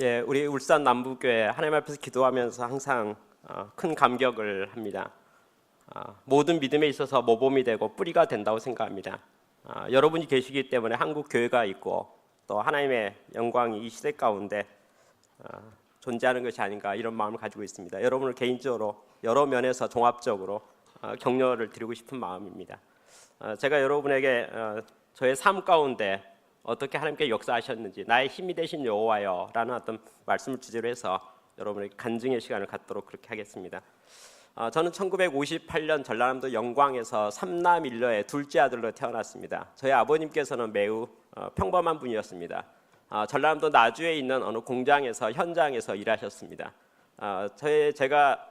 예, 우리 울산 남부교회 하나님 앞에서 기도하면서 항상 큰 감격을 합니다. 모든 믿음에 있어서 모범이 되고 뿌리가 된다고 생각합니다. 여러분이 계시기 때문에 한국 교회가 있고 또 하나님의 영광이 이 시대 가운데 존재하는 것이 아닌가 이런 마음을 가지고 있습니다. 여러분을 개인적으로 여러 면에서 종합적으로 격려를 드리고 싶은 마음입니다. 제가 여러분에게 저의 삶 가운데 어떻게 하나님께 역사하셨는지 나의 힘이 되신 여호와여 라는 어떤 말씀을 주제로 해서 여러분에게 간증의 시간을 갖도록 그렇게 하겠습니다. 저는 1958년 전라남도 영광에서 삼남 일녀의 둘째 아들로 태어났습니다. 저희 아버님께서는 매우 평범한 분이었습니다. 전라남도 나주에 있는 어느 공장에서 현장에서 일하셨습니다. 제가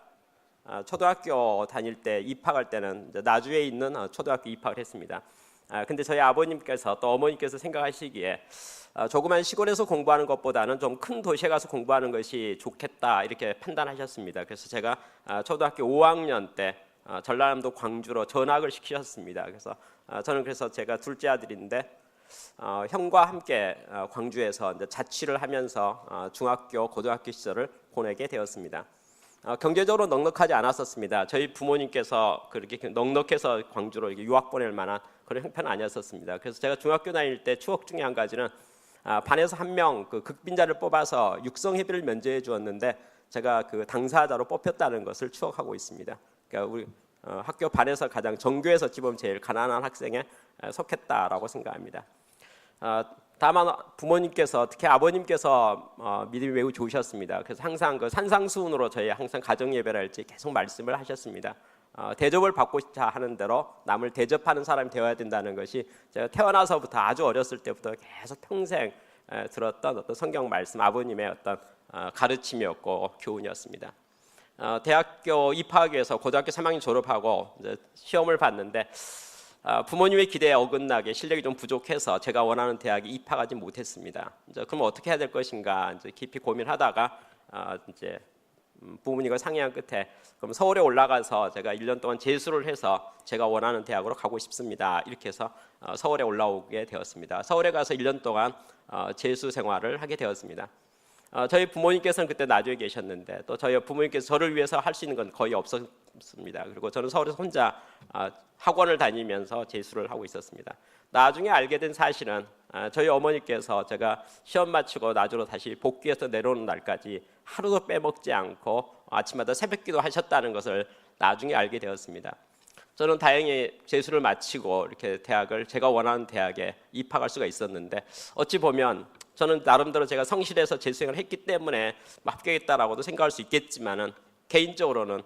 초등학교 다닐 때 입학할 때는 나주에 있는 초등학교 입학을 했습니다. 근데 저희 아버님께서 또 어머니께서 생각하시기에 조그만 시골에서 공부하는 것보다는 좀 큰 도시에 가서 공부하는 것이 좋겠다 이렇게 판단하셨습니다. 그래서 제가 초등학교 5학년 때 전라남도 광주로 전학을 시키셨습니다. 그래서 저는 제가 둘째 아들인데 형과 함께 광주에서 이제 자취를 하면서 중학교, 고등학교 시절을 보내게 되었습니다. 경제적으로 넉넉하지 않았었습니다. 저희 부모님께서 그렇게 넉넉해서 광주로 유학 보낼 만한 그런 형편은 아니었었습니다. 그래서 제가 중학교 다닐 때 추억 중에 한 가지는 반에서 한 명 그 극빈자를 뽑아서 육성회비를 면제해 주었는데 제가 그 당사자로 뽑혔다는 것을 추억하고 있습니다. 그러니까 우리 학교 반에서 가장 전교에서 지금 제일 가난한 학생에 속했다라고 생각합니다. 다만 부모님께서 특히 아버님께서 믿음이 매우 좋으셨습니다. 그래서 항상 그 산상수훈으로 저희 항상 가정 예배를 할 때 계속 말씀을 하셨습니다. 대접을 받고자 하는 대로 남을 대접하는 사람이 되어야 된다는 것이 제가 태어나서부터 아주 어렸을 때부터 계속 평생 들었던 어떤 성경 말씀, 아버님의 어떤 가르침이었고 교훈이었습니다. 대학교 입학하기 위해서 고등학교 3학년 졸업하고 이제 시험을 봤는데 부모님의 기대에 어긋나게 실력이 좀 부족해서 제가 원하는 대학에 입학하지 못했습니다. 이제 그럼 어떻게 해야 될 것인가 이제 깊이 고민하다가 이제 부모님과 상의한 끝에 그럼 서울에 올라가서 제가 1년 동안 재수를 해서 제가 원하는 대학으로 가고 싶습니다. 이렇게 해서 서울에 올라오게 되었습니다. 서울에 가서 1년 동안 재수 생활을 하게 되었습니다. 저희 부모님께서는 그때 나주에 계셨는데 또 저희 부모님께서 저를 위해서 할 수 있는 건 거의 없었습니다. 그리고 저는 서울에서 혼자 학원을 다니면서 재수를 하고 있었습니다. 나중에 알게 된 사실은 저희 어머니께서 제가 시험 마치고 나주로 다시 복귀해서 내려오는 날까지 하루도 빼먹지 않고 아침마다 새벽기도 하셨다는 것을 나중에 알게 되었습니다. 저는 다행히 재수를 마치고 이렇게 제가 원하는 대학에 입학할 수가 있었는데 어찌 보면 저는 나름대로 제가 성실해서 재수생을 했기 때문에 합격했다라고도 생각할 수 있겠지만은 개인적으로는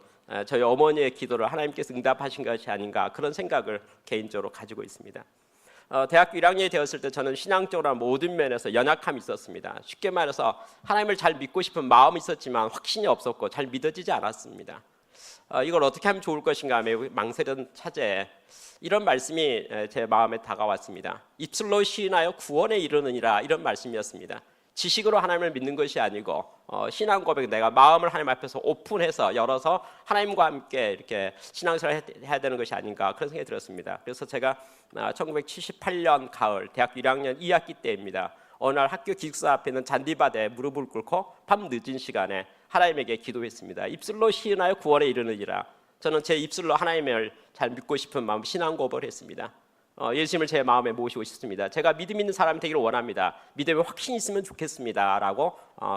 저희 어머니의 기도를 하나님께서 응답하신 것이 아닌가 그런 생각을 개인적으로 가지고 있습니다. 대학교 1학년이 되었을 때 저는 신앙적으로 모든 면에서 연약함이 있었습니다. 쉽게 말해서 하나님을 잘 믿고 싶은 마음이 있었지만 확신이 없었고 잘 믿어지지 않았습니다. 이걸 어떻게 하면 좋을 것인가 매우 망설이던 차제에 이런 말씀이 제 마음에 다가왔습니다. 입술로 시인하여 구원에 이르느니라 이런 말씀이었습니다. 지식으로 하나님을 믿는 것이 아니고 신앙 고백 내가 마음을 하나님 앞에서 오픈해서 열어서 하나님과 함께 이렇게 신앙생활을 해야 되는 것이 아닌가 그런 생각이 들었습니다. 그래서 제가 1978년 가을 대학교 1학년 2학기 때입니다. 어느 날 학교 기숙사 앞에 있는 잔디밭에 무릎을 꿇고 밤 늦은 시간에 하나님에게 기도했습니다. 입술로 시인하여 구원에 이르느니라. 저는 제 입술로 하나님을 잘 믿고 싶은 마음 신앙 고백을 했습니다. 예수님을 제 마음에 모시고 싶습니다. 제가 믿음 있는 사람이 되기를 원합니다. 믿음에 확신이 있으면 좋겠습니다. 라고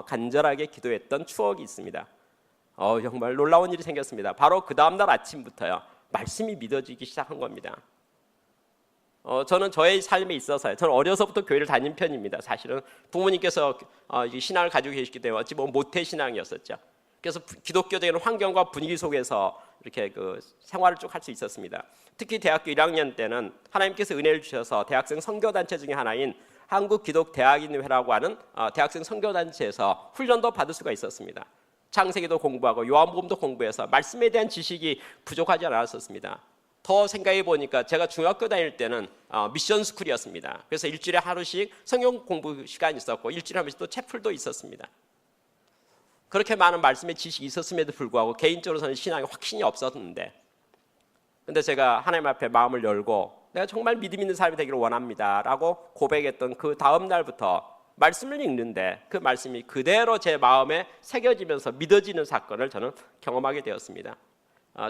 간절하게 기도했던 추억이 있습니다. 정말 놀라운 일이 생겼습니다. 바로 그 다음날 아침부터요. 말씀이 믿어지기 시작한 겁니다. 저는 저의 삶에 있어서요. 저는 어려서부터 교회를 다닌 편입니다. 사실은 부모님께서 신앙을 가지고 계시기 때문에 어찌 보면 모태신앙이었었죠. 그래서 기독교적인 환경과 분위기 속에서 이렇게 그 생활을 쭉 할 수 있었습니다. 특히 대학교 1학년 때는 하나님께서 은혜를 주셔서 대학생 선교단체 중에 하나인 한국기독대학인회라고 하는 대학생 선교단체에서 훈련도 받을 수가 있었습니다. 창세기도 공부하고 요한복음도 공부해서 말씀에 대한 지식이 부족하지 않았었습니다. 더 생각해 보니까 제가 중학교 다닐 때는 미션 스쿨이었습니다. 그래서 일주일에 하루씩 성경 공부 시간이 있었고 일주일에 한 번씩 또 채플도 있었습니다. 그렇게 많은 말씀의 지식이 있었음에도 불구하고 개인적으로 저는 신앙에 확신이 없었는데 근데 제가 하나님 앞에 마음을 열고 내가 정말 믿음 있는 사람이 되기를 원합니다 라고 고백했던 그 다음 날부터 말씀을 읽는데 그 말씀이 그대로 제 마음에 새겨지면서 믿어지는 사건을 저는 경험하게 되었습니다.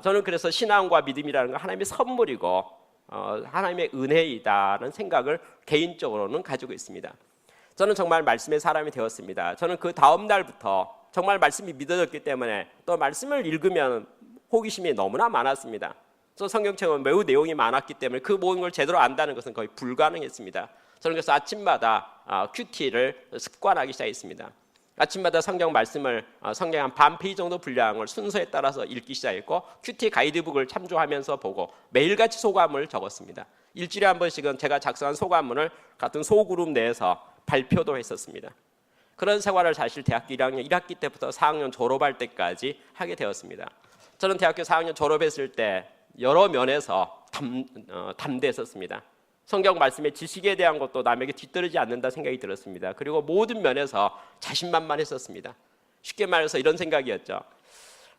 저는 그래서 신앙과 믿음이라는 건 하나님의 선물이고 하나님의 은혜이다라는 생각을 개인적으로는 가지고 있습니다. 저는 정말 말씀의 사람이 되었습니다. 저는 그 다음 날부터 정말 말씀이 믿어졌기 때문에 또 말씀을 읽으면 호기심이 너무나 많았습니다. 또 성경책은 매우 내용이 많았기 때문에 그 모든 걸 제대로 안다는 것은 거의 불가능했습니다. 저는 그래서 아침마다 큐티를 습관하기 시작했습니다. 아침마다 성경 말씀을 성경 한 반 페이지 정도 분량을 순서에 따라서 읽기 시작했고 큐티 가이드북을 참조하면서 보고 매일같이 소감을 적었습니다. 일주일에 한 번씩은 제가 작성한 소감문을 같은 소그룹 내에서 발표도 했었습니다. 그런 생활을 사실 대학교 1학년 1학기 때부터 4학년 졸업할 때까지 하게 되었습니다. 저는 대학교 4학년 졸업했을 때 여러 면에서 담대했었습니다. 성경 말씀의 지식에 대한 것도 남에게 뒤떨어지지 않는다 생각이 들었습니다. 그리고 모든 면에서 자신만만했었습니다. 쉽게 말해서 이런 생각이었죠.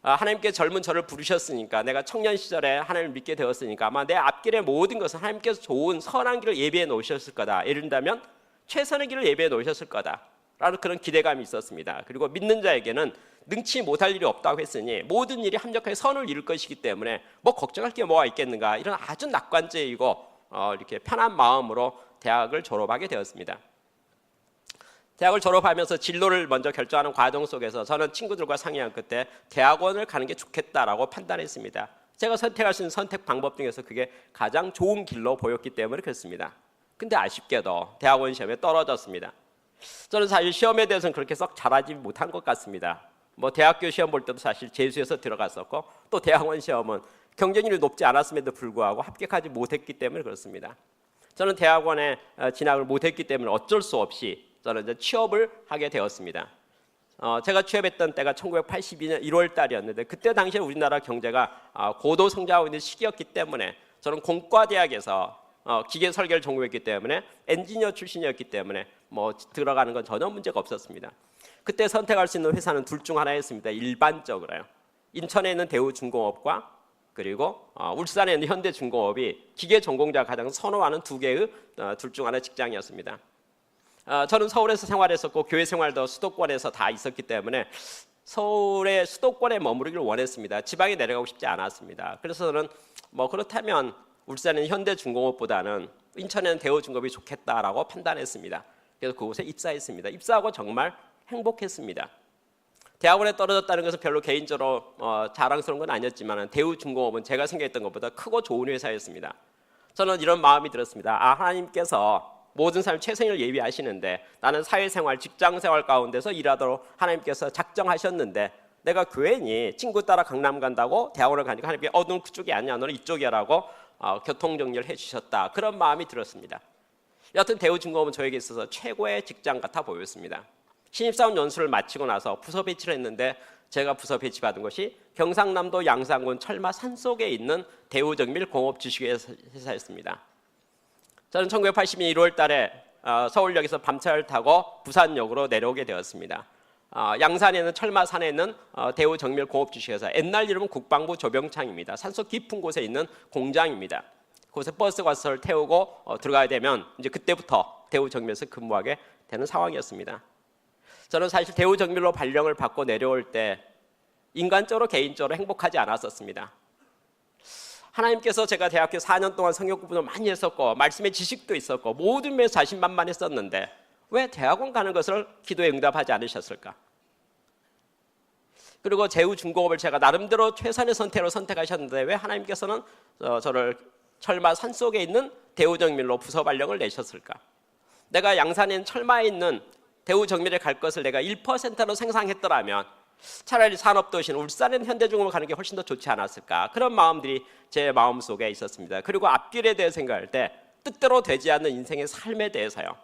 하나님께 젊은 저를 부르셨으니까, 내가 청년 시절에 하나님을 믿게 되었으니까 아마 내 앞길의 모든 것은 하나님께서 좋은 선한 길을 예비해 놓으셨을 거다. 예를 들면 최선의 길을 예비해 놓으셨을 거다라는 그런 기대감이 있었습니다. 그리고 믿는 자에게는 능치 못할 일이 없다고 했으니 모든 일이 합력하여 선을 이룰 것이기 때문에 뭐 걱정할 게 뭐가 있겠는가, 이런 아주 낙관적이고 이렇게 편한 마음으로 대학을 졸업하게 되었습니다. 대학을 졸업하면서 진로를 먼저 결정하는 과정 속에서 저는 친구들과 상의한 끝에 대학원을 가는 게 좋겠다라고 판단했습니다. 제가 선택할 수 있는 선택 방법 중에서 그게 가장 좋은 길로 보였기 때문에 그렇습니다. 근데 아쉽게도 대학원 시험에 떨어졌습니다. 저는 사실 시험에 대해서는 그렇게 썩 잘하지 못한 것 같습니다. 뭐 대학교 시험 볼 때도 사실 재수해서 들어갔었고, 또 대학원 시험은 경쟁률이 높지 않았음에도 불구하고 합격하지 못했기 때문에 그렇습니다. 저는 대학원에 진학을 못했기 때문에 어쩔 수 없이 저는 이제 취업을 하게 되었습니다. 제가 취업했던 때가 1982년 1월 달이었는데 그때 당시에 우리나라 경제가 고도 성장하고 있는 시기였기 때문에 저는 공과대학에서 기계 설계를 전공했기 때문에 엔지니어 출신이었기 때문에 뭐 들어가는 건 전혀 문제가 없었습니다. 그때 선택할 수 있는 회사는 둘 중 하나였습니다. 일반적으로요. 인천에 있는 대우중공업과 그리고 울산에 있는 현대중공업이 기계 전공자가 가장 선호하는 두 개의 둘 중 하나의 직장이었습니다. 저는 서울에서 생활했었고 교회 생활도 수도권에서 다 있었기 때문에 서울의 수도권에 머무르기를 원했습니다. 지방에 내려가고 싶지 않았습니다. 그래서 저는 뭐 그렇다면 울산에는 현대중공업보다는 인천에는 대우중공업이 좋겠다라고 판단했습니다. 그래서 그곳에 입사했습니다. 입사하고 정말 행복했습니다. 대학원에 떨어졌다는 것은 별로 개인적으로 자랑스러운 건 아니었지만 대우중공업은 제가 생각했던 것보다 크고 좋은 회사였습니다. 저는 이런 마음이 들었습니다. 하나님께서 모든 사람 최선을 예비하시는데 나는 사회생활, 직장생활 가운데서 일하도록 하나님께서 작정하셨는데 내가 괜히 친구 따라 강남 간다고 대학원을 가니까 하나님께 너는 그쪽이 아니야, 너는 이쪽이야라고 교통정리를 해주셨다. 그런 마음이 들었습니다. 여하튼 대우중공업은 저에게 있어서 최고의 직장 같아 보였습니다. 신입사원 연수를 마치고 나서 부서 배치를 했는데 제가 부서 배치받은 것이 경상남도 양산군 철마 산속에 있는 대우정밀 공업주식회사였습니다. 저는 1980년 1월 달에 서울역에서 밤차를 타고 부산역으로 내려오게 되었습니다. 양산에 있는 철마산에 있는 대우정밀 공업주식회사, 옛날 이름은 국방부 조병창입니다. 산속 깊은 곳에 있는 공장입니다. 그곳에 버스가 와서 저를 태우고 들어가야 되면 이제 그때부터 대우정밀에서 근무하게 되는 상황이었습니다. 저는 사실 대우정밀로 발령을 받고 내려올 때 인간적으로 개인적으로 행복하지 않았었습니다. 하나님께서 제가 대학교 4년 동안 성경 공부도 많이 했었고 말씀의 지식도 있었고 모든 면에서 자신만만했었는데 왜 대학원 가는 것을 기도에 응답하지 않으셨을까? 그리고 대우중공업을 제가 나름대로 최선의 선택으로 선택하셨는데 왜 하나님께서는 저를 철마 산속에 있는 대우정밀로 부서 발령을 내셨을까? 내가 양산에 있는 철마에 있는 대우정밀에 갈 것을 내가 1%로 생산했더라면 차라리 산업도시는 울산에 있는 현대중공업을 가는 게 훨씬 더 좋지 않았을까? 그런 마음들이 제 마음속에 있었습니다. 그리고 앞길에 대해 생각할 때 뜻대로 되지 않는 인생의 삶에 대해서요.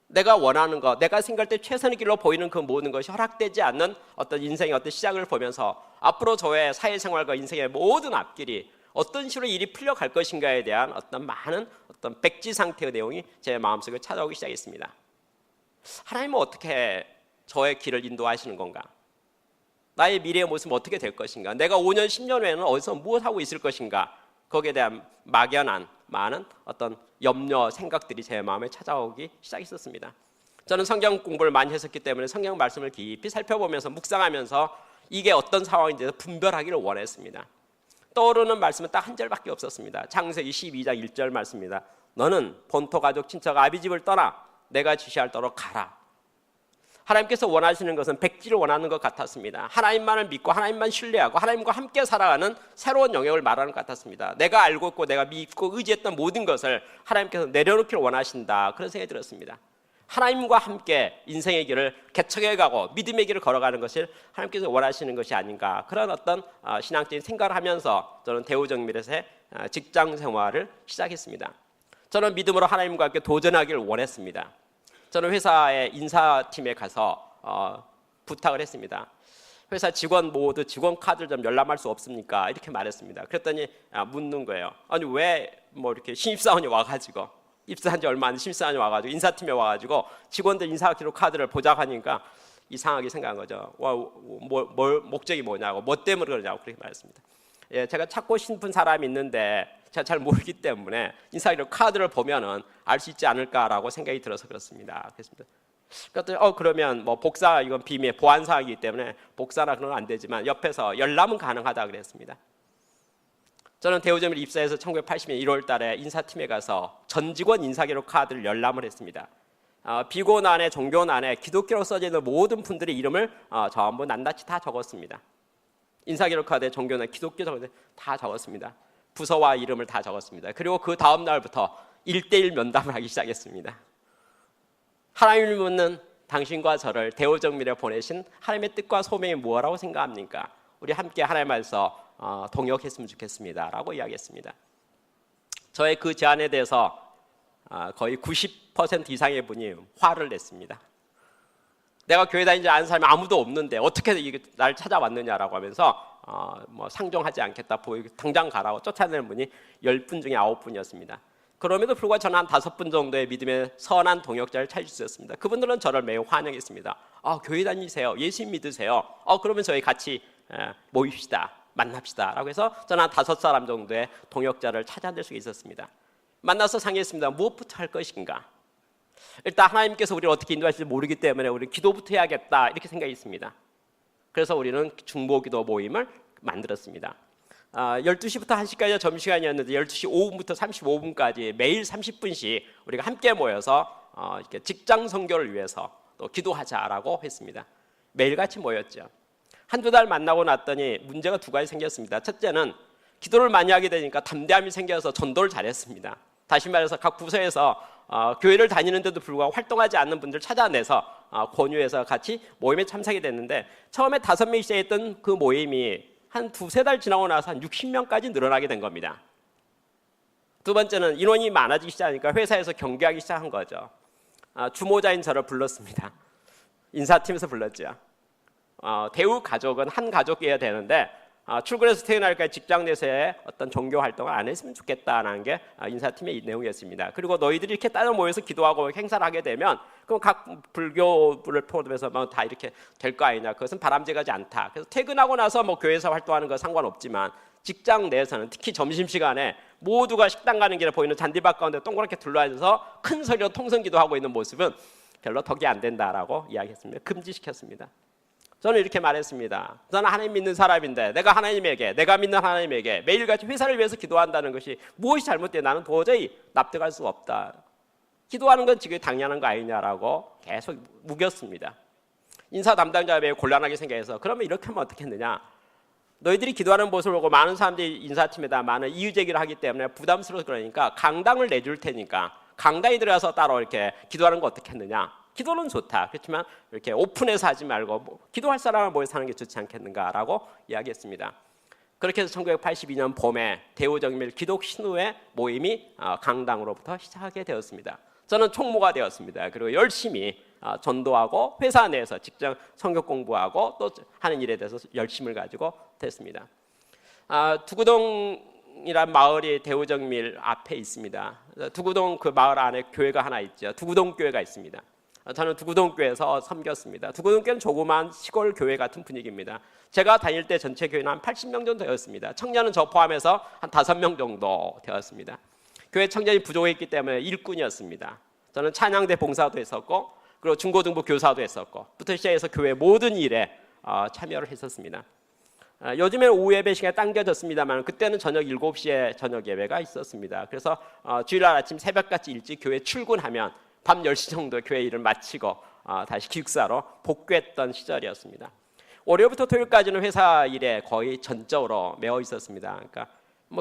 내가 원하는 것, 내가 생각할 때 최선의 길로 보이는 그 모든 것이 허락되지 않는 어떤 인생의 어떤 시작을 보면서 앞으로 저의 사회생활과 인생의 모든 앞길이 어떤 식으로 일이 풀려갈 것인가에 대한 어떤 많은 어떤 백지 상태의 내용이 제 마음속에 찾아오기 시작했습니다. 하나님은 어떻게 저의 길을 인도하시는 건가? 나의 미래의 모습은 어떻게 될 것인가? 내가 5년, 10년 후에는 어디서 무엇하고 있을 것인가? 거기에 대한 막연한 많은 어떤 염려, 생각들이 제 마음에 찾아오기 시작했었습니다. 저는 성경 공부를 많이 했었기 때문에 성경 말씀을 깊이 살펴보면서 묵상하면서 이게 어떤 상황인지 분별하기를 원했습니다. 떠오르는 말씀은 딱 한 절밖에 없었습니다. 창세기 12장 1절 말씀입니다. 너는 본토 가족 친척 아비집을 떠나 내가 지시할 대로 가라. 하나님께서 원하시는 것은 백지를 원하는 것 같았습니다. 하나님만을 믿고 하나님만 신뢰하고 하나님과 함께 살아가는 새로운 영역을 말하는 것 같았습니다. 내가 알고 있고 내가 믿고 의지했던 모든 것을 하나님께서 내려놓기를 원하신다. 그런 생각이 들었습니다. 하나님과 함께 인생의 길을 개척해가고 믿음의 길을 걸어가는 것을 하나님께서 원하시는 것이 아닌가, 그런 어떤 신앙적인 생각을 하면서 저는 대우정밀에서의 직장 생활을 시작했습니다. 저는 믿음으로 하나님과 함께 도전하기를 원했습니다. 저는 회사의 인사팀에 가서 부탁을 했습니다. 회사 직원 모두 직원 카드를 좀 열람할 수 없습니까? 이렇게 말했습니다. 그랬더니 묻는 거예요. 아니 왜 뭐 이렇게 신입사원이 와가지고, 입사한 지 얼마 안 된 신입사원이 와가지고 인사팀에 와가지고 직원들 인사기록 카드를 보자하니까 이상하게 생각한 거죠. 목적이 뭐냐고, 뭐 때문에 그러냐고 그렇게 말했습니다. 예, 제가 찾고 싶은 사람이 있는데 제가 잘 모르기 때문에 인사기록 카드를 보면은 알 수 있지 않을까라고 생각이 들어서 그렇습니다. 그랬습니다. 그러면 뭐 복사, 이건 비밀 보안 사항이기 때문에 복사나 그런 건 안 되지만 옆에서 열람은 가능하다 그랬습니다. 저는 대우점을 입사해서 1980년 1월 달에 인사팀에 가서 전 직원 인사기록 카드를 열람을 했습니다. 비고난에 종교난에 기독교로 써져 있는 모든 분들의 이름을 전부 낱낱이 다 적었습니다. 인사기록 카드에 종교난, 기독교 다 적었습니다. 부서와 이름을 다 적었습니다. 그리고 그 다음 날부터 1대1 면담을 하기 시작했습니다. 하나님을 묻는 당신과 저를 대우정밀에 보내신 하나님의 뜻과 소명이 무엇이라고 생각합니까? 우리 함께 하나님 말씀 동역했으면 좋겠습니다 라고 이야기했습니다. 저의 그 제안에 대해서 거의 90% 이상의 분이 화를 냈습니다. 내가 교회 다니지 않은 사람이 아무도 없는데 어떻게 날 찾아왔느냐라고 하면서 뭐 상종하지 않겠다, 당장 가라고 쫓아내는 분이 10분 중에 9분이었습니다. 그럼에도 불구하고 저는 한 5분 정도의 믿음의 선한 동역자를 찾을 수 있었습니다. 그분들은 저를 매우 환영했습니다. 교회 다니세요? 예수 믿으세요? 그러면 저희 같이 모입시다, 만납시다 라고 해서 저는 한 5사람 정도의 동역자를 찾아낼 수 있었습니다. 만나서 상의했습니다. 무엇부터 할 것인가? 일단 하나님께서 우리를 어떻게 인도하실지 모르기 때문에 우리는 기도부터 해야겠다, 이렇게 생각했습니다. 그래서 우리는 중보기도 모임을 만들었습니다. 12시부터 1시까지가 점심시간이었는데 12시 5분부터 35분까지 매일 30분씩 우리가 함께 모여서 이렇게 직장 선교를 위해서 또 기도하자라고 했습니다. 매일같이 모였죠. 한두 달 만나고 났더니 문제가 2가지 생겼습니다. 첫째는 기도를 많이 하게 되니까 담대함이 생겨서 전도를 잘했습니다. 다시 말해서 각 부서에서 교회를 다니는데도 불구하고 활동하지 않는 분들 찾아내서 권유해서 같이 모임에 참석이 됐는데, 처음에 5명이 시작했던 그 모임이 한 2-3달 지나고 나서 한 60명까지 늘어나게 된 겁니다. 두 번째는 인원이 많아지기 시작하니까 회사에서 경계하기 시작한 거죠. 주모자인 저를 불렀습니다. 인사팀에서 불렀죠. 대우 가족은 한 가족이어야 되는데 출근해서 퇴근할까 직장 내에서의 어떤 종교 활동을 안 했으면 좋겠다는 게 인사팀의 내용이었습니다. 그리고 너희들이 이렇게 따로 모여서 기도하고 행사를 하게 되면 그럼 각 불교를 포함해서 다 이렇게 될 거 아니냐, 그것은 바람직하지 않다. 그래서 퇴근하고 나서 뭐 교회에서 활동하는 건 상관없지만 직장 내에서는 특히 점심시간에 모두가 식당 가는 길에 보이는 잔디밭 가운데 동그랗게 둘러앉아서 큰 소리로 통성기도하고 있는 모습은 별로 덕이 안 된다라고 이야기했습니다. 금지시켰습니다. 저는 이렇게 말했습니다. 저는 하나님 믿는 사람인데 내가 믿는 하나님에게 매일같이 회사를 위해서 기도한다는 것이 무엇이 잘못돼? 나는 도저히 납득할 수가 없다. 기도하는 건 지금 당연한 거 아니냐라고 계속 우겼습니다. 인사 담당자가 매우 곤란하게 생각해서 그러면 이렇게 하면 어떻겠느냐? 너희들이 기도하는 모습을 보고 많은 사람들이 인사팀에다 많은 이유 제기를 하기 때문에 부담스러워서 그러니까 강당을 내줄 테니까 강당에 들어가서 따로 이렇게 기도하는 거 어떻겠느냐? 기도는 좋다. 그렇지만 이렇게 오픈해서 하지 말고 기도할 사람을 모여서 하는 게 좋지 않겠는가라고 이야기했습니다. 그렇게 해서 1982년 봄에 대우정밀 기독신우회 모임이 강당으로부터 시작하게 되었습니다. 저는 총무가 되었습니다. 그리고 열심히 전도하고 회사 내에서 직장 성경 공부하고 또 하는 일에 대해서 열심을 가지고 됐습니다. 두구동이란 마을이 대우정밀 앞에 있습니다. 두구동 그 마을 안에 교회가 하나 있죠. 두구동 교회가 있습니다. 저는 두구동교회에서 섬겼습니다. 두구동교회는 조그만 시골 교회 같은 분위기입니다. 제가 다닐 때 전체 교회는 한 80명 정도 되었습니다. 청년은 저 포함해서 한 5명 정도 되었습니다. 교회 청년이 부족했기 때문에 일꾼이었습니다. 저는 찬양대 봉사도 했었고 그리고 중고등부 교사도 했었고 부터 시작해서 교회 모든 일에 참여를 했었습니다. 요즘에는 오후 예배 시간에 당겨졌습니다만 그때는 저녁 7시에 저녁 예배가 있었습니다. 그래서 주일날 아침 새벽같이 일찍 교회 출근하면 밤 10시 정도 교회 일을 마치고 다시 기숙사로 복귀했던 시절이었습니다. 월요일부터 토요일까지는 회사 일에 거의 전적으로 매어 있었습니다. 그러니까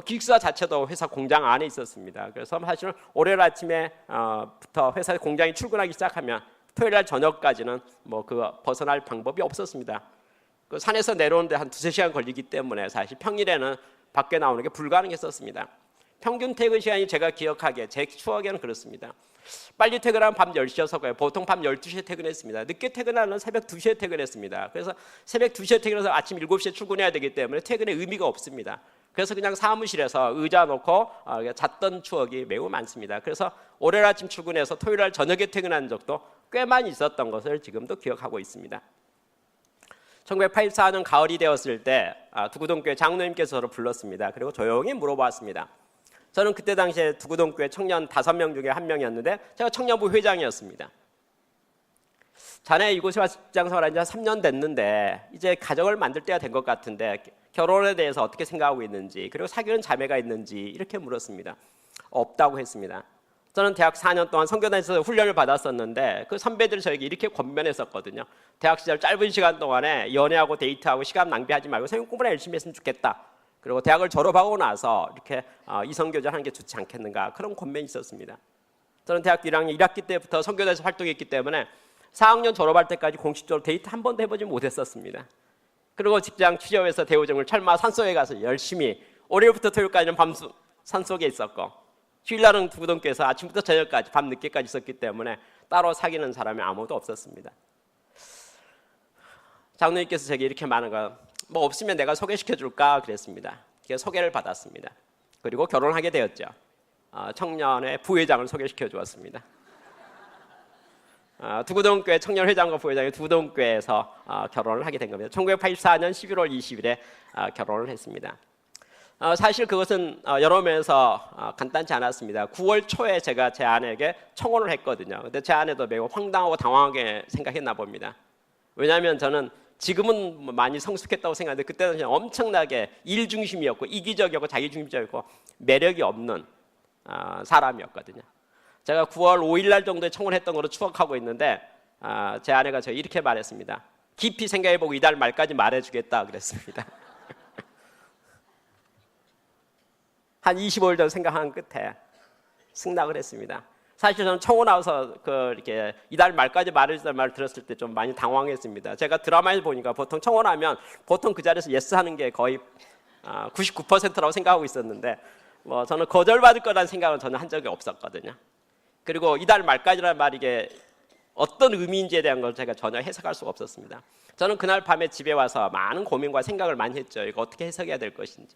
기숙사 자체도 회사 공장 안에 있었습니다. 그래서 사실은 월요일 아침에부터 회사 공장이 출근하기 시작하면 토요일날 저녁까지는 그 벗어날 방법이 없었습니다. 그 산에서 내려오는데 한 2-3시간 걸리기 때문에 사실 평일에는 밖에 나오는 게 불가능했었습니다. 평균 퇴근 시간이 제가 기억하기에 제 추억에는 그렇습니다. 빨리 퇴근하면 밤 10시였었고요. 보통 밤 12시에 퇴근했습니다. 늦게 퇴근하는 새벽 2시에 퇴근했습니다. 그래서 새벽 2시에 퇴근해서 아침 7시에 출근해야 되기 때문에 퇴근의 의미가 없습니다. 그래서 그냥 사무실에서 의자 놓고 잤던 추억이 매우 많습니다. 그래서 월요일 아침 출근해서 토요일 날 저녁에 퇴근한 적도 꽤 많이 있었던 것을 지금도 기억하고 있습니다. 1984년 가을이 되었을 때 두구동교회 장로님께서 저를 불렀습니다. 그리고 조용히 물어봤습니다. 저는 그때 당시에 두구동교회 청년 5명 중에 1명이었는데 제가 청년부 회장이었습니다. 자네 이곳에 와서 직장 생활한 지 3년 됐는데 이제 가정을 만들 때가 된 것 같은데 결혼에 대해서 어떻게 생각하고 있는지 그리고 사귀는 자매가 있는지 이렇게 물었습니다. 없다고 했습니다. 저는 대학 4년 동안 선교단에서 훈련을 받았었는데 그 선배들이 저에게 이렇게 권면했었거든요. 대학 시절 짧은 시간 동안에 연애하고 데이트하고 시간 낭비하지 말고 성경 공부나 열심히 했으면 좋겠다. 그리고 대학을 졸업하고 나서 이렇게 이성교제하는 게 좋지 않겠는가 그런 권면이 있었습니다. 저는 대학교 1학년 1학기 때부터 선교단에서 활동했기 때문에 4학년 졸업할 때까지 공식적으로 데이트 한 번도 해보지 못했었습니다. 그리고 직장 취업해서 대우정을 철마 산속에 가서 열심히 월요일부터 토요일까지는 밤 산속에 있었고 주일날은 두구동교회에서 아침부터 저녁까지 밤 늦게까지 있었기 때문에 따로 사귀는 사람이 아무도 없었습니다. 장로님께서 제게 이렇게 많은 거 없으면 내가 소개시켜줄까 그랬습니다. 그래서 소개를 받았습니다. 그리고 결혼하게 되었죠. 청년의 부회장을 소개시켜 주었습니다. 두구동교회 청년회장과 부회장이 두구동교회에서 결혼을 하게 된 겁니다. 1984년 11월 20일에 결혼을 했습니다. 사실 그것은 여러 면에서 간단치 않았습니다. 9월 초에 제가 제 아내에게 청혼을 했거든요. 근데 제 아내도 매우 황당하고 당황하게 생각했나 봅니다. 왜냐하면 저는 지금은 많이 성숙했다고 생각하는데 그때는 그냥 엄청나게 일 중심이었고 이기적이었고 자기 중심적이었고 매력이 없는 사람이었거든요. 제가 9월 5일 날 정도에 청혼했던 걸로 추억하고 있는데 제 아내가 저 이렇게 말했습니다. 깊이 생각해보고 이달 말까지 말해주겠다 그랬습니다. 한 25일 정도 생각한 끝에 승낙을 했습니다. 사실 저는 청혼하고서 이렇게 이달 말까지 말해주다는 말을 들었을 때 좀 많이 당황했습니다. 제가 드라마에서 보니까 보통 청혼하면 보통 그 자리에서 예스 하는 게 거의 99%라고 생각하고 있었는데 저는 거절받을 거라는 생각은 전혀 한 적이 없었거든요. 그리고 이달 말까지라는 말이 이게 어떤 의미인지에 대한 걸 제가 전혀 해석할 수가 없었습니다. 저는 그날 밤에 집에 와서 많은 고민과 생각을 많이 했죠. 이거 어떻게 해석해야 될 것인지.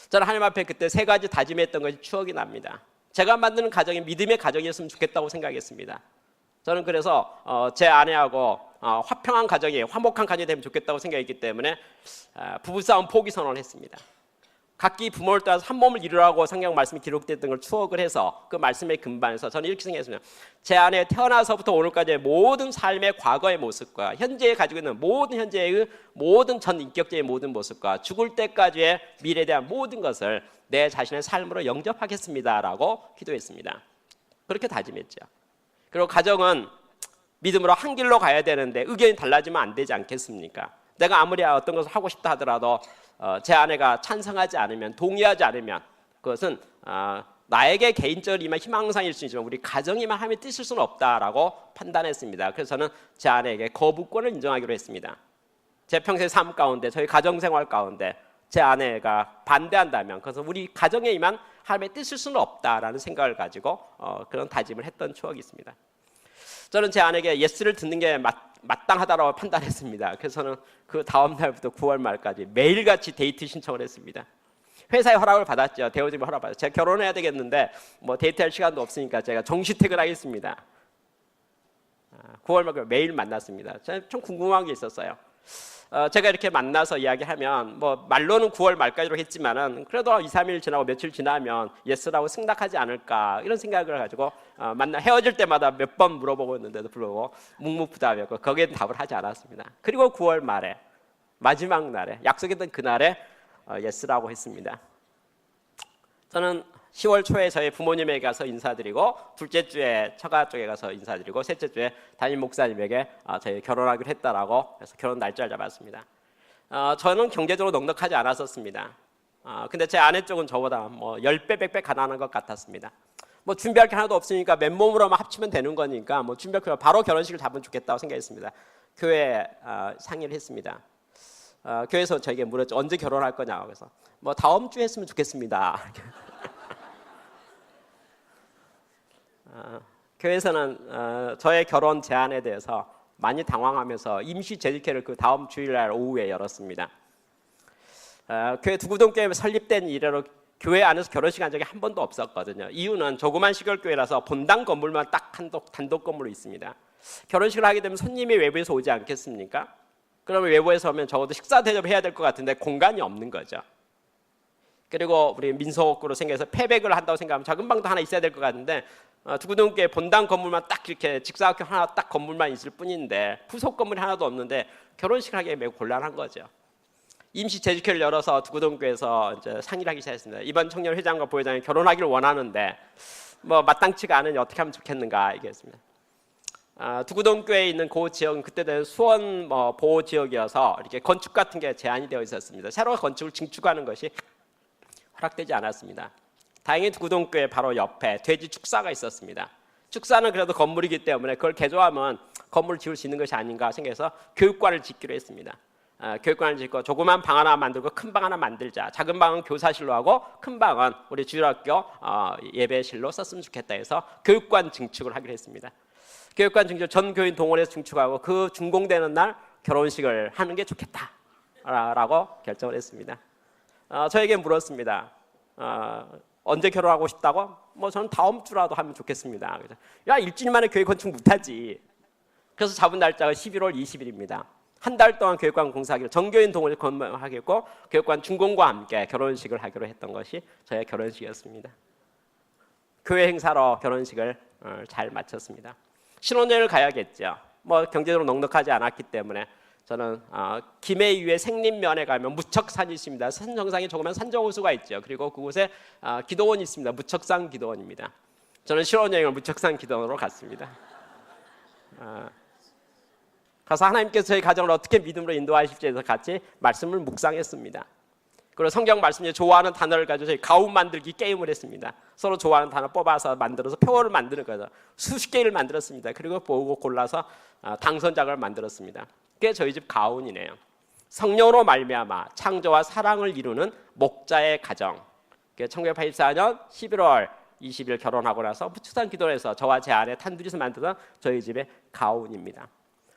저는 하나님 앞에 그때 3가지 다짐했던 것이 추억이 납니다. 제가 만드는 가정이 믿음의 가정이었으면 좋겠다고 생각했습니다. 저는 그래서 제 아내하고 화평한 가정이 화목한 가정이 되면 좋겠다고 생각했기 때문에 부부싸움 포기 선언을 했습니다. 각기 부모를 따라서 한 몸을 이루라고 성경 말씀이 기록됐던 걸 추억을 해서 그 말씀의 근반에서 저는 이렇게 생각했습니다. 제 아내 태어나서부터 오늘까지의 모든 삶의 과거의 모습과 현재에 가지고 있는 모든 현재의 모든 전 인격적인 모든 모습과 죽을 때까지의 미래에 대한 모든 것을 내 자신의 삶으로 영접하겠습니다라고 기도했습니다. 그렇게 다짐했죠. 그리고 가정은 믿음으로 한 길로 가야 되는데 의견이 달라지면 안 되지 않겠습니까? 내가 아무리 어떤 것을 하고 싶다 하더라도 제 아내가 찬성하지 않으면 동의하지 않으면 그것은 나에게 개인적이면 희망상일 수 있지만 우리 가정이만 하면 뜻일 수는 없다라고 판단했습니다. 그래서 저는 제 아내에게 거부권을 인정하기로 했습니다. 제 평생 삶 가운데 저희 가정생활 가운데 제 아내가 반대한다면 그래서 우리 가정에만 하나님의 뜻일 수는 없다라는 생각을 가지고 그런 다짐을 했던 추억이 있습니다. 저는 제 아내에게 예스를 듣는 게 마땅하다고 판단했습니다. 그래서 저는 그 다음 날부터 9월 말까지 매일같이 데이트 신청을 했습니다. 회사에 허락을 받았죠. 대우집에 허락 받았죠. 제가 결혼해야 되겠는데 데이트할 시간도 없으니까 제가 정시 퇴근하겠습니다. 9월 말 매일 만났습니다. 저는 좀 궁금한 게 있었어요. 제가 이렇게 만나서 이야기하면 뭐 말로는 9월 말까지로 했지만은 그래도 2, 3일 지나고 며칠 지나면 예스라고 승낙하지 않을까 이런 생각을 가지고 헤어질 때마다 몇 번 물어보고 있는데도 불구하고 묵묵부답이었고 거기에 답을 하지 않았습니다. 그리고 9월 말에 마지막 날에 약속했던 그날에 예스라고 했습니다. 저는 10월 초에 저희 부모님에게 가서 인사드리고 둘째 주에 처가 쪽에 가서 인사드리고 셋째 주에 담임 목사님에게 저희 결혼하기로 했다라고 해서 결혼 날짜를 잡았습니다. 저는 경제적으로 넉넉하지 않았었습니다. 근데 제 아내 쪽은 저보다 뭐 10배, 100배 가난한 것 같았습니다. 뭐 준비할 게 하나도 없으니까 맨몸으로만 합치면 되는 거니까 뭐 준비할 바로 결혼식을 잡으면 좋겠다고 생각했습니다. 교회에 상의를 했습니다. 교회에서 저에게 물었죠. 언제 결혼할 거냐고. 그래서 뭐 다음 주에 했으면 좋겠습니다. 교회에서는 저의 결혼 제안에 대해서 많이 당황하면서 임시 재직회를 그 다음 주일날 오후에 열었습니다. 교회 두구동교회 설립된 이래로 교회 안에서 결혼식 한 적이 한 번도 없었거든요. 이유는 조그만 시골교회라서 본당 건물만 딱 단독 건물로 있습니다. 결혼식을 하게 되면 손님이 외부에서 오지 않겠습니까? 그러면 외부에서 오면 적어도 식사 대접을 해야 될 것 같은데 공간이 없는 거죠. 그리고 우리 민속으로 생겨서 패백을 한다고 생각하면 작은 방도 하나 있어야 될 것 같은데 두구동교회 본당 건물만 딱 이렇게 직사각형 하나 딱 건물만 있을 뿐인데 부속 건물이 하나도 없는데 결혼식을 하기에 매우 곤란한 거죠. 임시 재직회를 열어서 두구동교회에서 이제 상의를 하기 시작했습니다. 이번 청년 회장과 부회장이 결혼하기를 원하는데 뭐 마땅치가 않으니 어떻게 하면 좋겠는가 얘기했습니다. 두구동교회에 있는 그 지역은 그때는 수원 보호 지역이어서 이렇게 건축 같은 게 제한이 되어 있었습니다. 새로 건축을 증축하는 것이 허락되지 않았습니다. 다행히 두구동교회 바로 옆에 돼지 축사가 있었습니다. 축사는 그래도 건물이기 때문에 그걸 개조하면 건물을 지을 수 있는 것이 아닌가 생각해서 교육관을 짓기로 했습니다. 교육관을 짓고 조그만 방 하나 만들고 큰 방 하나 만들자. 작은 방은 교사실로 하고 큰 방은 우리 주일학교 예배실로 썼으면 좋겠다 해서 교육관 증축을 하기로 했습니다. 교육관 증축 전 교인 동원해서 증축하고 그 준공되는 날 결혼식을 하는 게 좋겠다라고 결정을 했습니다. 저에게 물었습니다. 언제 결혼하고 싶다고? 뭐 저는 다음 주라도 하면 좋겠습니다. 그래서 야 일주일 만에 교회 건축 못하지. 그래서 잡은 날짜가 11월 20일입니다. 한 달 동안 교육관 공사하기로 정교인 동원을 건축하겠고 교육관 준공과 함께 결혼식을 하기로 했던 것이 저의 결혼식이었습니다. 교회 행사로 결혼식을 잘 마쳤습니다. 신혼여행을 가야겠죠. 뭐 경제적으로 넉넉하지 않았기 때문에 저는 김해위의 생림면에 가면 무척산이 있습니다. 산 정상에 조그만 산정호수가 있죠. 그리고 그곳에 기도원이 있습니다. 무척산 기도원입니다. 저는 신혼여행을 무척산 기도원으로 갔습니다. 가서 하나님께서 저희 가정을 어떻게 믿음으로 인도하실지에 대해서 같이 말씀을 묵상했습니다. 그리고 성경 말씀 중에 좋아하는 단어를 가지고 저희 가움 만들기 게임을 했습니다. 서로 좋아하는 단어 뽑아서 만들어서 표어를 만드는 거죠. 수십 개를 만들었습니다. 그리고 보고 골라서 당선작을 만들었습니다. 그게 저희 집 가훈이네요. 성령으로 말미암아 창조와 사랑을 이루는 목자의 가정. 1984년 11월 20일 결혼하고 나서 무척산 기도에서 저와 제 아내 단둘이서 만들던 저희 집의 가훈입니다.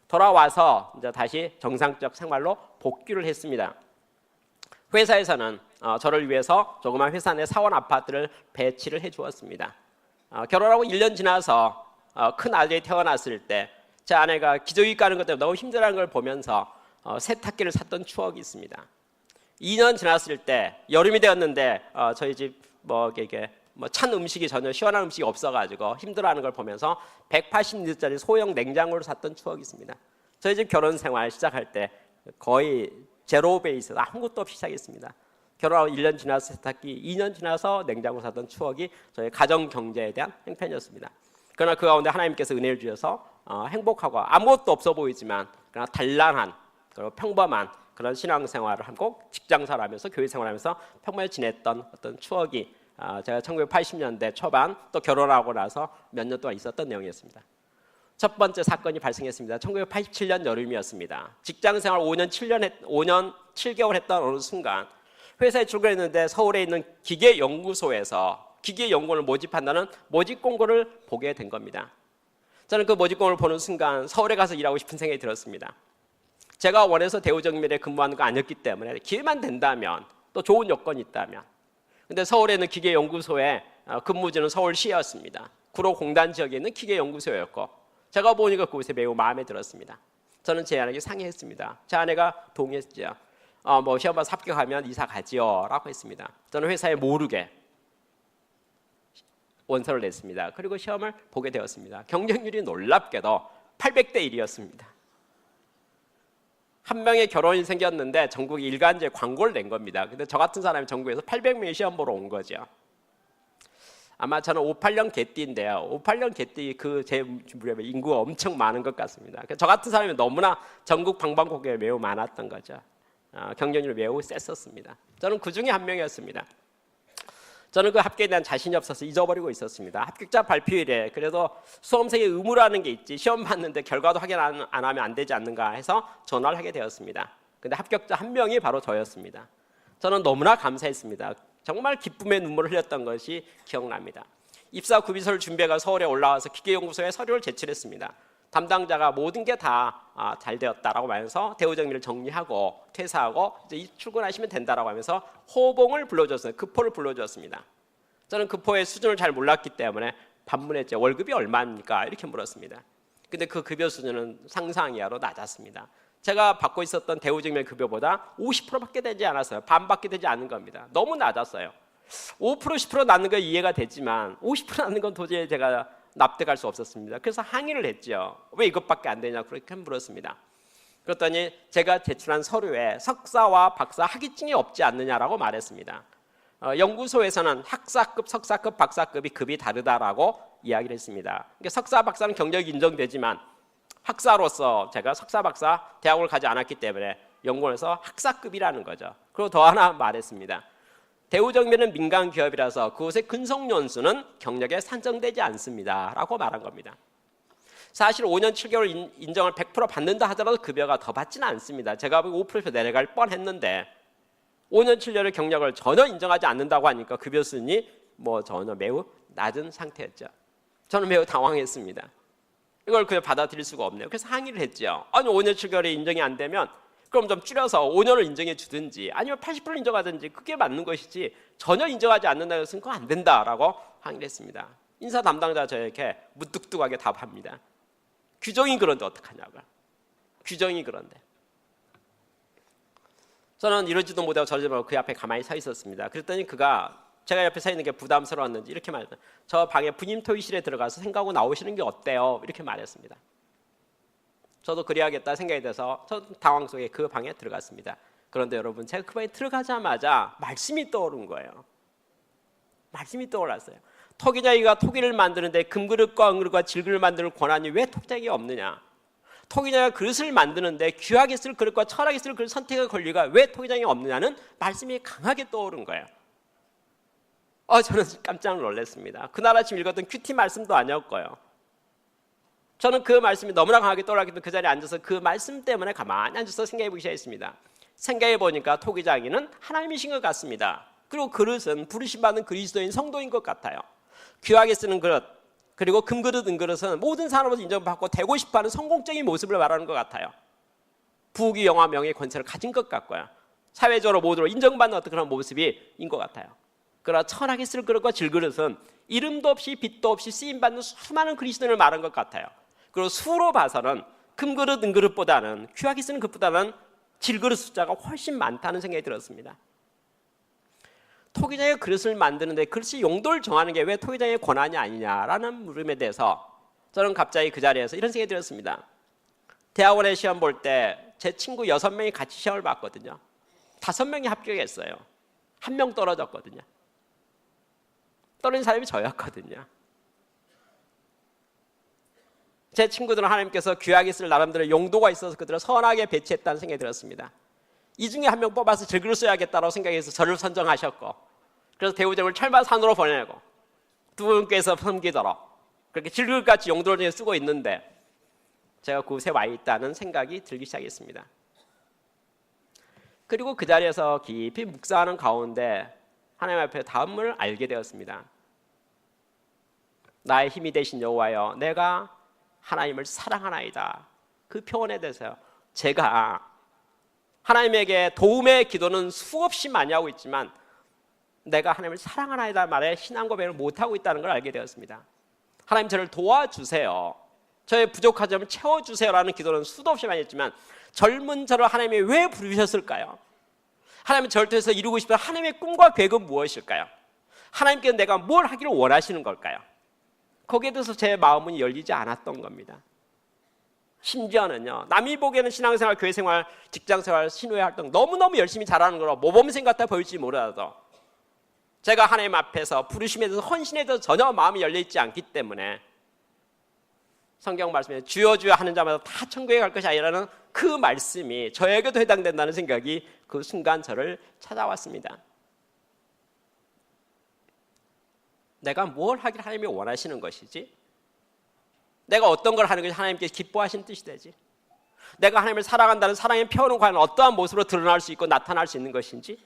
돌아와서 이제 다시 정상적 생활로 복귀를 했습니다. 회사에서는 저를 위해서 조그만 회사 내 사원 아파트를 배치를 해주었습니다. 결혼하고 1년 지나서 큰 아들이 태어났을 때 제 아내가 기저귀 까는 것 때문에 너무 힘들어하는 걸 보면서 세탁기를 샀던 추억이 있습니다. 2년 지났을 때 여름이 되었는데 저희 집 찬 음식이 전혀 시원한 음식이 없어가지고 힘들어하는 걸 보면서 180리터짜리 소형 냉장고를 샀던 추억이 있습니다. 저희 집 결혼 생활 시작할 때 거의 제로 베이스에서 아무것도 없이 시작했습니다. 결혼하고 1년 지나서 세탁기, 2년 지나서 냉장고 샀던 추억이 저희 가정 경제에 대한 행편이었습니다. 그러나 그 가운데 하나님께서 은혜를 주셔서 행복하고 아무것도 없어 보이지만 그러나 단란한 그리고 평범한 그런 신앙생활을 하고 직장생활을 하면서 교회생활을 하면서 평범하게 지냈던 어떤 추억이 제가 1980년대 초반 또 결혼하고 나서 몇 년 동안 있었던 내용이었습니다. 첫 번째 사건이 발생했습니다. 1987년 여름이었습니다. 직장생활 5년 7개월 했던 어느 순간 회사에 출근했는데 서울에 있는 기계연구소에서 기계연구원을 모집한다는 모집 공고를 보게 된 겁니다. 저는 그 모집 공고를 보는 순간 서울에 가서 일하고 싶은 생각이 들었습니다. 제가 원해서 대우정밀에 근무하는 거 아니었기 때문에 기회만 된다면 또 좋은 요건이 있다면 근데 서울에 있는 기계연구소의 근무지는 서울시였습니다. 구로공단 지역에 있는 기계연구소였고 제가 보니까 그곳에 매우 마음에 들었습니다. 저는 제 아내에게 상의했습니다. 제 아내가 동의했죠. 뭐 시험 봐서 합격하면 이사 가지요 라고 했습니다. 저는 회사에 모르게 원서를 냈습니다. 그리고 시험을 보게 되었습니다. 경쟁률이 놀랍게도 800대 1이었습니다. 한 명의 결혼이 생겼는데 전국 일간지에 광고를 낸 겁니다. 근데 저 같은 사람이 전국에서 800명이 시험 보러 온 거죠. 아마 저는 58년 개띠인데요. 58년 개띠 제 무렵에 인구가 엄청 많은 것 같습니다. 저 같은 사람이 너무나 전국 방방곡곡에 매우 많았던 거죠. 경쟁률이 매우 셌었습니다. 저는 그 중에 한 명이었습니다. 저는 그 합격에 대한 자신이 없어서 잊어버리고 있었습니다. 합격자 발표일에 그래도 수험생의 의무라는 게 있지 시험 봤는데 결과도 확인 안 하면 안 되지 않는가 해서 전화를 하게 되었습니다. 근데 합격자 한 명이 바로 저였습니다. 저는 너무나 감사했습니다. 정말 기쁨의 눈물을 흘렸던 것이 기억납니다. 입사 구비서를 준비해가 서울에 올라와서 기계연구소에 서류를 제출했습니다. 담당자가 모든 게 다 잘 되었다라고 하면서 대우정비를 정리하고 퇴사하고 이제 출근하시면 된다라고 하면서 호봉을 불러줬어요. 급포를 불러줬습니다. 저는 급포의 수준을 잘 몰랐기 때문에 반문했죠. 월급이 얼마입니까? 이렇게 물었습니다. 근데 그 급여 수준은 상상 이하로 낮았습니다. 제가 받고 있었던 대우정밀 급여보다 50%밖에 되지 않았어요. 반밖에 되지 않은 겁니다. 너무 낮았어요. 5% 10% 낮는 건 이해가 되지만 50% 낮는 건 도저히 제가 납득할 수 없었습니다. 그래서 항의를 했죠. 왜 이것밖에 안 되냐 그렇게 물었습니다. 그랬더니 제가 제출한 서류에 석사와 박사 학위증이 없지 않느냐라고 말했습니다. 연구소에서는 학사급, 석사급, 박사급이 급이 다르다라고 이야기를 했습니다. 그러니까 석사, 박사는 경력이 인정되지만 학사로서 제가 석사, 박사 대학을 가지 않았기 때문에 연구원에서 학사급이라는 거죠. 그리고 더 하나 말했습니다. 대우정밀은 민간 기업이라서 그곳의 근속연수는 경력에 산정되지 않습니다 라고 말한 겁니다. 사실 5년 7개월 인정을 100% 받는다 하더라도 급여가 더 받지는 않습니다. 제가 보기 5% 내려갈 뻔했는데 5년 7개월의 경력을 전혀 인정하지 않는다고 하니까 급여 수준이 전혀 매우 낮은 상태였죠. 저는 매우 당황했습니다. 이걸 그냥 받아들일 수가 없네요. 그래서 항의를 했죠. 아니 5년 7개월이 인정이 안 되면 그럼 좀 줄여서 5년을 인정해 주든지 아니면 80% 인정하든지 그게 맞는 것이지 전혀 인정하지 않는다고 해서는 그건 안 된다라고 항의를 했습니다. 인사 담당자 저에게 무뚝뚝하게 답합니다. 규정이 그런데 어떡하냐고요. 규정이 그런데. 저는 이러지도 못하고 저러지도 못하고 그 앞에 가만히 서 있었습니다. 그랬더니 그가 제가 옆에 서 있는 게 부담스러웠는지 이렇게 말했어요. 저 방에 부님 토의실에 들어가서 생각하고 나오시는 게 어때요? 이렇게 말했습니다. 저도 그래야겠다 생각이 돼서 저 당황 속에 그 방에 들어갔습니다. 그런데 여러분 제가 그 방에 들어가자마자 말씀이 떠오른 거예요. 말씀이 떠올랐어요. 토기장이가 토기를 만드는데 금그릇과 은그릇과 질그릇을 만드는 권한이 왜 토기장이가 없느냐. 토기장이가 그릇을 만드는데 귀하게 쓸 그릇과 철하게 쓸 그릇 선택의 권리가 왜 토기장이가 없느냐는 말씀이 강하게 떠오른 거예요. 저는 깜짝 놀랐습니다. 그날 아침 읽었던 큐티 말씀도 아니었고요. 저는 그 말씀이 너무나 강하게 떠올랐기 때문에 그 자리에 앉아서 그 말씀 때문에 가만히 앉아서 생각해보기 시작했습니다. 생각해보니까 토기장이는 하나님이신 것 같습니다. 그리고 그릇은 부르심 받은 그리스도인 성도인 것 같아요. 귀하게 쓰는 그릇 그리고 금그릇 은그릇은 모든 사람으로서 인정받고 되고 싶어하는 성공적인 모습을 말하는 것 같아요. 부귀 영화 명예 권세를 가진 것 같고요. 사회적으로 모두로 인정받는 어떤 그런 모습인 것 같아요. 그러나 철하게 쓸 그릇과 질그릇은 이름도 없이 빛도 없이 쓰임받는 수많은 그리스도인을 말한 것 같아요. 그리고 수로 봐서는 금그릇 은그릇보다는 귀하게 쓰는 그릇보다는 질그릇 숫자가 훨씬 많다는 생각이 들었습니다. 토기장의 그릇을 만드는데 그릇이 용도를 정하는 게 왜 토기장의 권한이 아니냐라는 물음에 대해서 저는 갑자기 그 자리에서 이런 생각이 들었습니다. 대학원에 시험 볼 때 제 친구 6명이 같이 시험을 봤거든요. 5명이 합격했어요. 1명 떨어졌거든요. 떨어진 사람이 저였거든요. 제 친구들은 하나님께서 귀하게 쓸 나름대로 용도가 있어서 그들을 선하게 배치했다는 생각이 들었습니다. 이 중에 1명 뽑아서 질그릇 써야겠다고 생각해서 저를 선정하셨고 그래서 대우정을 철마산으로 보내고 두 분께서 섬기도록 그렇게 질그릇같이 용도를 쓰고 있는데 제가 그곳에 와 있다는 생각이 들기 시작했습니다. 그리고 그 자리에서 깊이 묵상하는 가운데 하나님 앞에 다음을 알게 되었습니다. 나의 힘이 되신 여호와여 내가 하나님을 사랑하나이다. 그 표현에 대해서요. 제가 하나님에게 도움의 기도는 수없이 많이 하고 있지만 내가 하나님을 사랑하나이다 말에 신앙 고백을 못하고 있다는 걸 알게 되었습니다. 하나님 저를 도와주세요. 저의 부족한 점을 채워주세요라는 기도는 수도 없이 많이 했지만 젊은 저를 하나님이 왜 부르셨을까요? 하나님은 저를 통해서 이루고 싶은 하나님의 꿈과 계획은 무엇일까요? 하나님께서 내가 뭘 하기를 원하시는 걸까요? 거기에 대해서 제 마음은 열리지 않았던 겁니다. 심지어는요, 남이 보기에는 신앙생활, 교회생활, 직장생활, 신우회 활동 너무너무 열심히 잘하는 거로 모범생 같아 보일지 몰라도 제가 하나님 앞에서 부르심에 대해서 헌신에 대해서 전혀 마음이 열려있지 않기 때문에 성경 말씀에 주여 주여 하는 자마다 다 천국에 갈 것이 아니라는 그 말씀이 저에게도 해당된다는 생각이 그 순간 저를 찾아왔습니다. 내가 뭘 하기를 하나님이 원하시는 것이지? 내가 어떤 걸 하는 것이 하나님께서 기뻐하시는 뜻이 되지? 내가 하나님을 사랑한다는 사랑의 표현은 과연 어떠한 모습으로 드러날 수 있고 나타날 수 있는 것인지?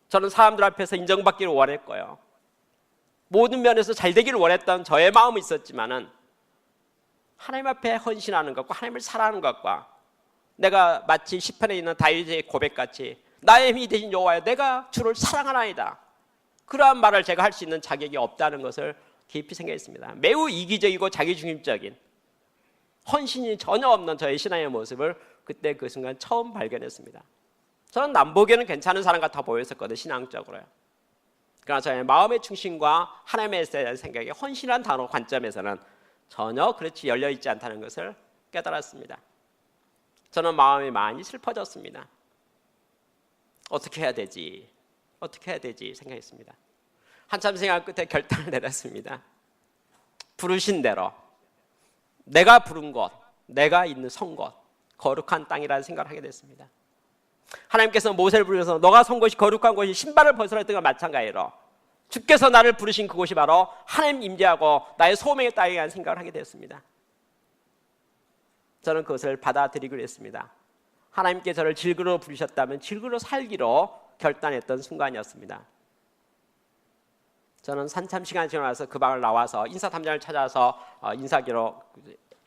저는 사람들 앞에서 인정받기를 원했고요. 모든 면에서 잘 되기를 원했던 저의 마음이 있었지만은 하나님 앞에 헌신하는 것과 하나님을 사랑하는 것과 내가 마치 시편에 있는 다윗의 고백같이 나의 힘이 되신 여호와여 내가 주를 사랑하나이다. 그러한 말을 제가 할 수 있는 자격이 없다는 것을 깊이 생각했습니다. 매우 이기적이고 자기중심적인 헌신이 전혀 없는 저의 신앙의 모습을 그때 그 순간 처음 발견했습니다. 저는 남보기에는 괜찮은 사람 같아 보였었거든요. 신앙적으로요. 그러나 저의 마음의 중심과 하나님에 대한 생각이 헌신한 단어 관점에서는 전혀 그렇지 열려있지 않다는 것을 깨달았습니다. 저는 마음이 많이 슬퍼졌습니다. 어떻게 해야 되지? 어떻게 해야 되지? 생각했습니다. 한참 생각 끝에 결단을 내렸습니다. 부르신 대로 내가 부른 곳, 내가 있는 선 곳, 거룩한 땅이라는 생각을 하게 됐습니다. 하나님께서 모세를 부르셔서 너가 선 곳이 거룩한 곳이 신발을 벗으라 했던 것 마찬가지로 주께서 나를 부르신 그곳이 바로 하나님 임재하고 나의 소명의 땅이라는 생각을 하게 되었습니다. 저는 그것을 받아들이기로 했습니다. 하나님께 저를 질그로 부르셨다면 질그로 살기로 결단했던 순간이었습니다. 저는 한참 시간이 지나서 그 방을 나와서 인사탐정을 찾아서 인사기로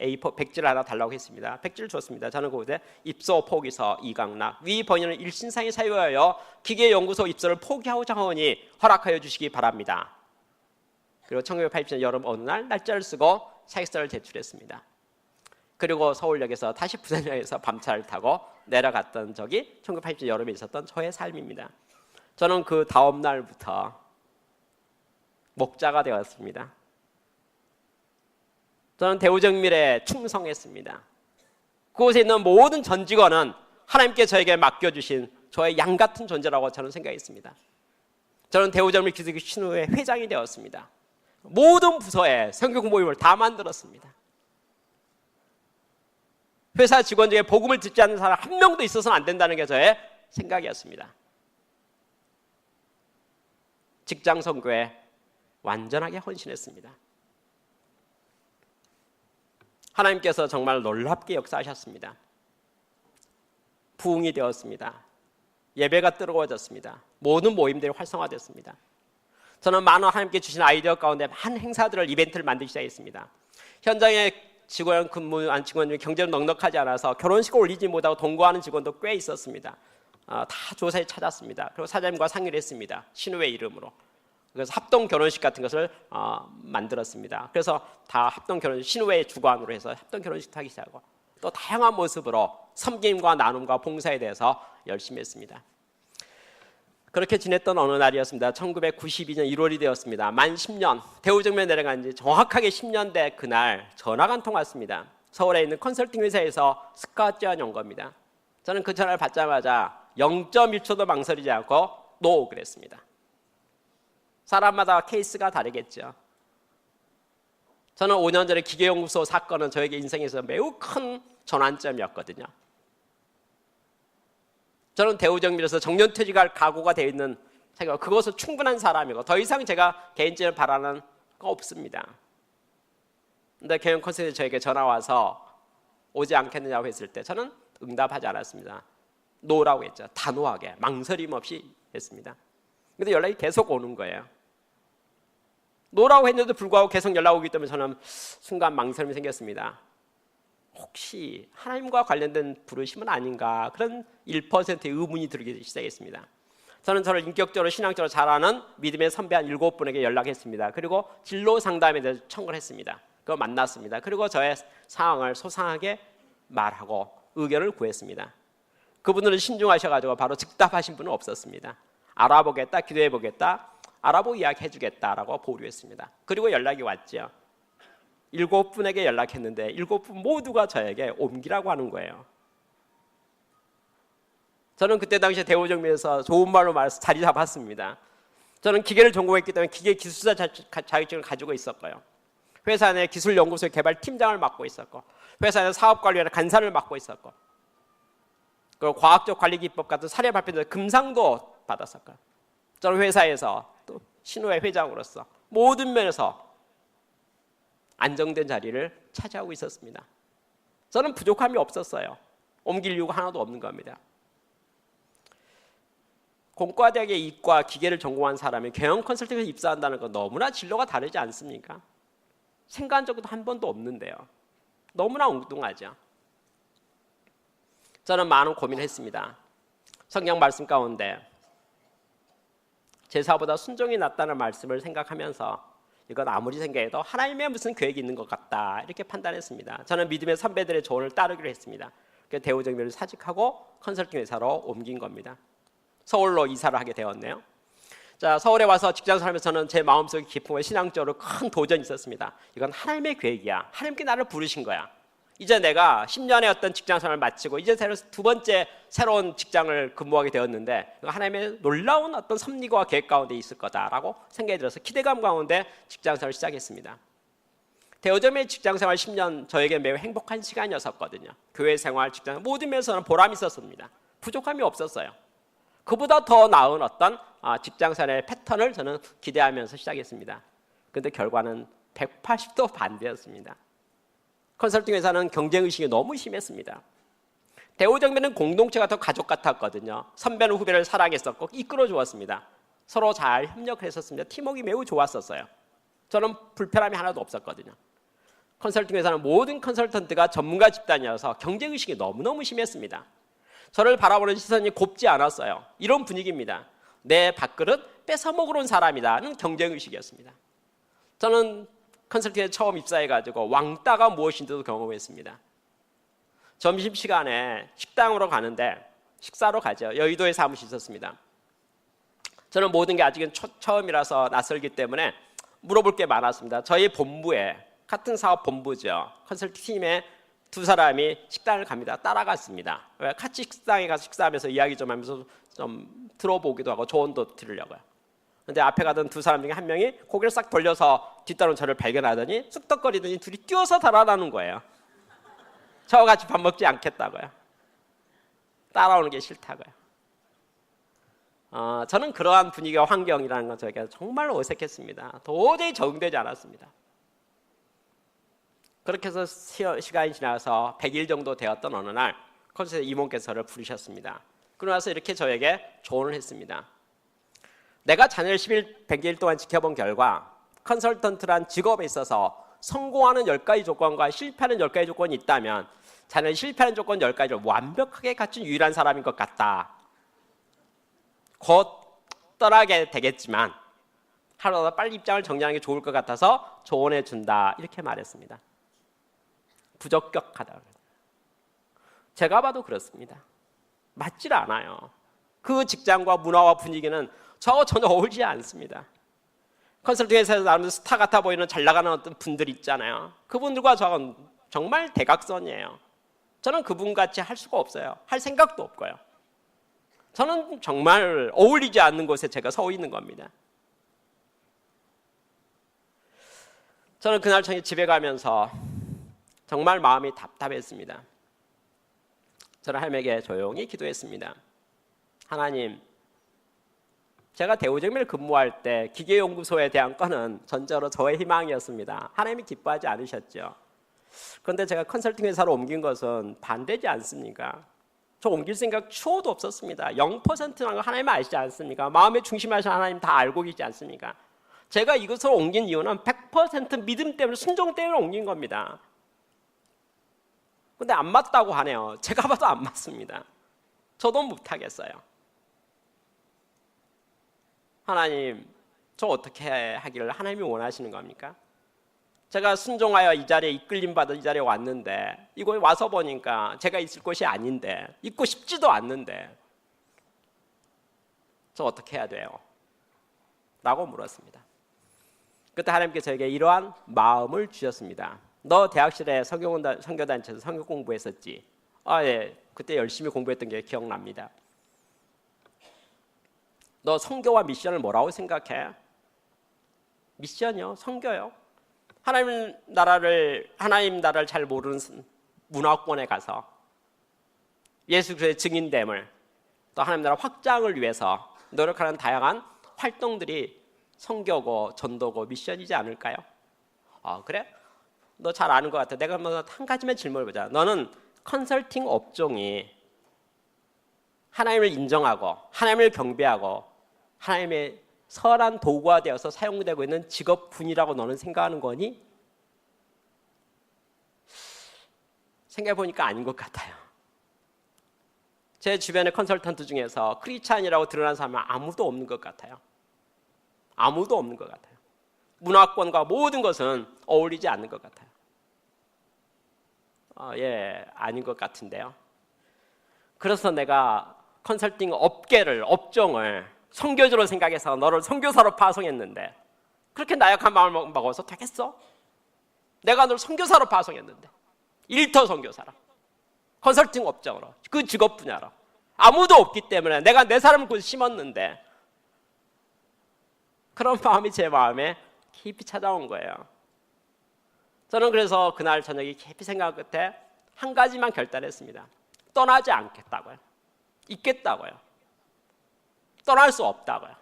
A4 백지를 하나 달라고 했습니다. 백지를 줬습니다. 저는 그곳에 입소 포기서 이강락 위 번연을 일신상에 사유하여 기계연구소 입소를 포기하고자 하오니 허락하여 주시기 바랍니다. 그리고 1980년 여름 어느 날 날짜를 쓰고 사직서를 제출했습니다. 그리고 서울역에서 다시 부산역에서 밤차를 타고 내려갔던 적이 1980년 여름에 있었던 저의 삶입니다. 저는 그 다음 날부터 목자가 되었습니다. 저는 대우정밀에 충성했습니다. 그곳에 있는 모든 전 직원은 하나님께 저에게 맡겨주신 저의 양 같은 존재라고 저는 생각했습니다. 저는 대우정밀 기술기 신우회 회장이 되었습니다. 모든 부서에 성경 모임을 다 만들었습니다. 회사 직원 중에 복음을 듣지 않는 사람 한 명도 있어서는 안 된다는 게 저의 생각이었습니다. 직장 선교에 완전하게 헌신했습니다. 하나님께서 정말 놀랍게 역사하셨습니다. 부흥이 되었습니다. 예배가 뜨거워졌습니다. 모든 모임들이 활성화됐습니다. 저는 많은 하나님께 주신 아이디어 가운데 많은 행사들을 이벤트를 만들기 시작했습니다. 현장에 직원 근무한 직원 중에 경제로 넉넉하지 않아서 결혼식을 올리지 못하고 동거하는 직원도 꽤 있었습니다. 다 조사에 찾았습니다. 그리고 사장님과 상의를 했습니다. 신우회 이름으로. 그래서 합동 결혼식 같은 것을 만들었습니다. 그래서 다 합동 결혼식 신우회의 주관으로 해서 합동 결혼식도 하기 시작하고 또 다양한 모습으로 섬김과 나눔과 봉사에 대해서 열심히 했습니다. 그렇게 지냈던 어느 날이었습니다. 1992년 1월이 되었습니다. 만 10년 대우정밀에 내려간 지 정확하게 10년 된 그날 전화가 한 통 왔습니다. 서울에 있는 컨설팅 회사에서 스카우트 제안이 온 겁니다. 저는 그 전화를 받자마자 0.1초도 망설이지 않고 노 그랬습니다. 사람마다 케이스가 다르겠죠. 저는 5년 전에 기계연구소 사건은 저에게 인생에서 매우 큰 전환점이었거든요. 저는 대우정밀에서 정년퇴직할 각오가 되어 있는 생각, 그것은 충분한 사람이고 더 이상 제가 개인적으로 바라는 거 없습니다. 근데 경영 컨설팅이 저에게 전화 와서 오지 않겠느냐고 했을 때 저는 응답하지 않았습니다. 노라고 했죠. 단호하게 망설임 없이 했습니다. 근데 연락이 계속 오는 거예요. 노라고 했는데도 불구하고 계속 연락 오기 때문에 저는 순간 망설임이 생겼습니다. 혹시 하나님과 관련된 부르심은 아닌가, 그런 1%의 의문이 들기 시작했습니다. 저는 저를 인격적으로 신앙적으로 잘 아는 믿음의 선배 한 7분에게 연락했습니다. 그리고 진로 상담에 대해서 청구를 했습니다. 그거 만났습니다. 그리고 저의 상황을 소상하게 말하고 의견을 구했습니다. 그분들은 신중하셔가지고 바로 즉답하신 분은 없었습니다. 알아보겠다, 기도해보겠다, 알아보고 이야기해주겠다라고 보류했습니다. 그리고 연락이 왔죠. 7분에게 연락했는데 7분 모두가 저에게 옮기라고 하는 거예요. 저는 그때 당시에 대우정비에서 좋은 말로 말해서 자리 잡았습니다. 저는 기계를 전공했기 때문에 기계 기술사 자격증을 가지고 있었고요. 회사 내 기술연구소 개발팀장을 맡고 있었고, 회사 내 사업관리원의 간사를 맡고 있었고, 그리고 과학적 관리기법 같은 사례 발표에서 금상도 받았었고요. 저는 회사에서 또 신호회 회장으로서 모든 면에서 안정된 자리를 차지하고 있었습니다. 저는 부족함이 없었어요. 옮길 이유가 하나도 없는 겁니다. 공과대학의 이과 기계를 전공한 사람이 경영 컨설팅에 입사한다는 건 너무나 진로가 다르지 않습니까? 생각한 적도 한 번도 없는데요. 너무나 엉뚱하죠. 저는 많은 고민을 했습니다. 성경 말씀 가운데 제사보다 순종이 낫다는 말씀을 생각하면서 이건 아무리 생각해도 하나님의 무슨 계획이 있는 것 같다 이렇게 판단했습니다. 저는 믿음의 선배들의 조언을 따르기로 했습니다. 그래서 대우정비를 사직하고 컨설팅 회사로 옮긴 겁니다. 서울로 이사를 하게 되었네요. 자, 서울에 와서 직장 살면서 저는 제 마음속에 깊은 신앙적으로 큰 도전이 있었습니다. 이건 하나님의 계획이야. 하나님께 나를 부르신 거야. 이제 내가 10년의 어떤 직장 생활을 마치고 이제 두 번째 새로운 직장을 근무하게 되었는데 하나님의 놀라운 어떤 섭리와 계획 가운데 있을 거다라고 생각이 들어서 기대감 가운데 직장 생활을 시작했습니다. 대우점의 직장 생활 10년 저에게 매우 행복한 시간이었었거든요. 교회 생활, 직장 모든 면에서는 보람이 있었습니다. 부족함이 없었어요. 그보다 더 나은 어떤 직장 생활의 패턴을 저는 기대하면서 시작했습니다. 그런데 결과는 180도 반대였습니다. 컨설팅 회사는 경쟁의식이 너무 심했습니다. 대우정비는 공동체가 더 가족 같았거든요. 선배는 후배를 사랑했었고 이끌어 주었습니다. 서로 잘 협력을 했었습니다. 팀워크가 매우 좋았었어요. 저는 불편함이 하나도 없었거든요. 컨설팅 회사는 모든 컨설턴트가 전문가 집단이어서 경쟁의식이 너무너무 심했습니다. 저를 바라보는 시선이 곱지 않았어요. 이런 분위기입니다. 내 밥그릇 뺏어먹으러 온 사람이다는 경쟁의식이었습니다. 저는 컨설팅에 처음 입사해가지고 왕따가 무엇인지도 경험했습니다. 점심시간에 식당으로 가는데 식사로 가죠. 여의도에 사무실이 있었습니다. 저는 모든 게 아직은 처음이라서 낯설기 때문에 물어볼 게 많았습니다. 저희 본부에 같은 사업 본부죠. 컨설팅 팀에 두 사람이 식당을 갑니다. 따라갔습니다. 같이 식당에 가서 식사하면서 이야기 좀 하면서 좀 들어보기도 하고 조언도 들으려고요. 근데 앞에 가던 두 사람 중에 한 명이 고개를 싹 돌려서 뒤따른 저를 발견하더니 쑥덕거리더니 둘이 뛰어서 달아나는 거예요. 저와 같이 밥 먹지 않겠다고요. 따라오는 게 싫다고요. 저는 그러한 분위기와 환경이라는 건 저에게 정말 어색했습니다. 도저히 적응되지 않았습니다. 그렇게 해서 시간이 지나서 100일 정도 되었던 어느 날 컨설팅 이모께서 저를 부르셨습니다. 그러고 나서 이렇게 저에게 조언을 했습니다. 내가 자네를 100일 동안 지켜본 결과 컨설턴트란 직업에 있어서 성공하는 10가지 조건과 실패하는 10가지 조건이 있다면 자네는 실패하는 조건 10가지를 완벽하게 갖춘 유일한 사람인 것 같다. 곧 떠나게 되겠지만 하루라도 빨리 입장을 정리하는 게 좋을 것 같아서 조언해 준다. 이렇게 말했습니다. 부적격하다. 제가 봐도 그렇습니다. 맞질 않아요. 그 직장과 문화와 분위기는 저하고 전혀 어울리지 않습니다. 컨설팅 회사에서 나름 스타 같아 보이는 잘 나가는 어떤 분들 있잖아요. 그분들과 저하고는 정말 대각선이에요. 저는 그분같이 할 수가 없어요. 할 생각도 없고요. 저는 정말 어울리지 않는 곳에 제가 서 있는 겁니다. 저는 그날 저녁에 집에 가면서 정말 마음이 답답했습니다. 저는 하나님에게 조용히 기도했습니다. 하나님, 제가 대우정밀 근무할 때 기계연구소에 대한 건은 전적으로 저의 희망이었습니다. 하나님이 기뻐하지 않으셨죠. 그런데 제가 컨설팅 회사로 옮긴 것은 반대지 않습니까? 저 옮길 생각 추호도 없었습니다. 0%라는 거 하나님 아시지 않습니까? 마음의 중심하신 하나님 다 알고 계시지 않습니까? 제가 이것으로 옮긴 이유는 100% 믿음 때문에 순종 때문에 옮긴 겁니다. 근데 안 맞다고 하네요. 제가 봐도 안 맞습니다. 저도 못하겠어요. 하나님, 저 어떻게 하기를 하나님이 원하시는 겁니까? 제가 순종하여 이 자리에 이끌림받아 이 자리에 왔는데 이거 와서 보니까 제가 있을 곳이 아닌데 있고 싶지도 않는데 저 어떻게 해야 돼요? 라고 물었습니다. 그때 하나님께서 저에게 이러한 마음을 주셨습니다. 너 대학실에 선교단체에서 선교 공부했었지? 예. 그때 열심히 공부했던 게 기억납니다. 너 선교와 미션을 뭐라고 생각해? 미션이요? 선교요? 하나님 나라를 잘 모르는 문화권에 가서 예수 그리스도의 증인됨을 또 하나님 나라 확장을 위해서 노력하는 다양한 활동들이 선교고 전도고 미션이지 않을까요? 그래? 너 잘 아는 것 같아. 내가 한 가지만 질문을 보자. 너는 컨설팅 업종이 하나님을 인정하고 하나님을 경배하고 하나님의 선한 도구가 되어서 사용되고 있는 직업군이라고 너는 생각하는 거니? 생각해보니까 아닌 것 같아요. 제 주변의 컨설턴트 중에서 크리스찬이라고 드러난 사람은 아무도 없는 것 같아요. 아무도 없는 것 같아요. 문화권과 모든 것은 어울리지 않는 것 같아요. 아닌 것 같은데요. 그래서 내가 컨설팅 업종을 선교주로 생각해서 너를 선교사로 파송했는데 그렇게 나약한 마음을 먹어서 되겠어? 내가 너를 선교사로 파송했는데 일터 선교사라 컨설팅 업종으로 그 직업 분야로 아무도 없기 때문에 내가 내 사람을 굳이 심었는데 그런 마음이 제 마음에 깊이 찾아온 거예요. 저는 그래서 그날 저녁에 깊이 생각 끝에 한 가지만 결단했습니다. 떠나지 않겠다고요. 있겠다고요. 떠날 수 없다고요.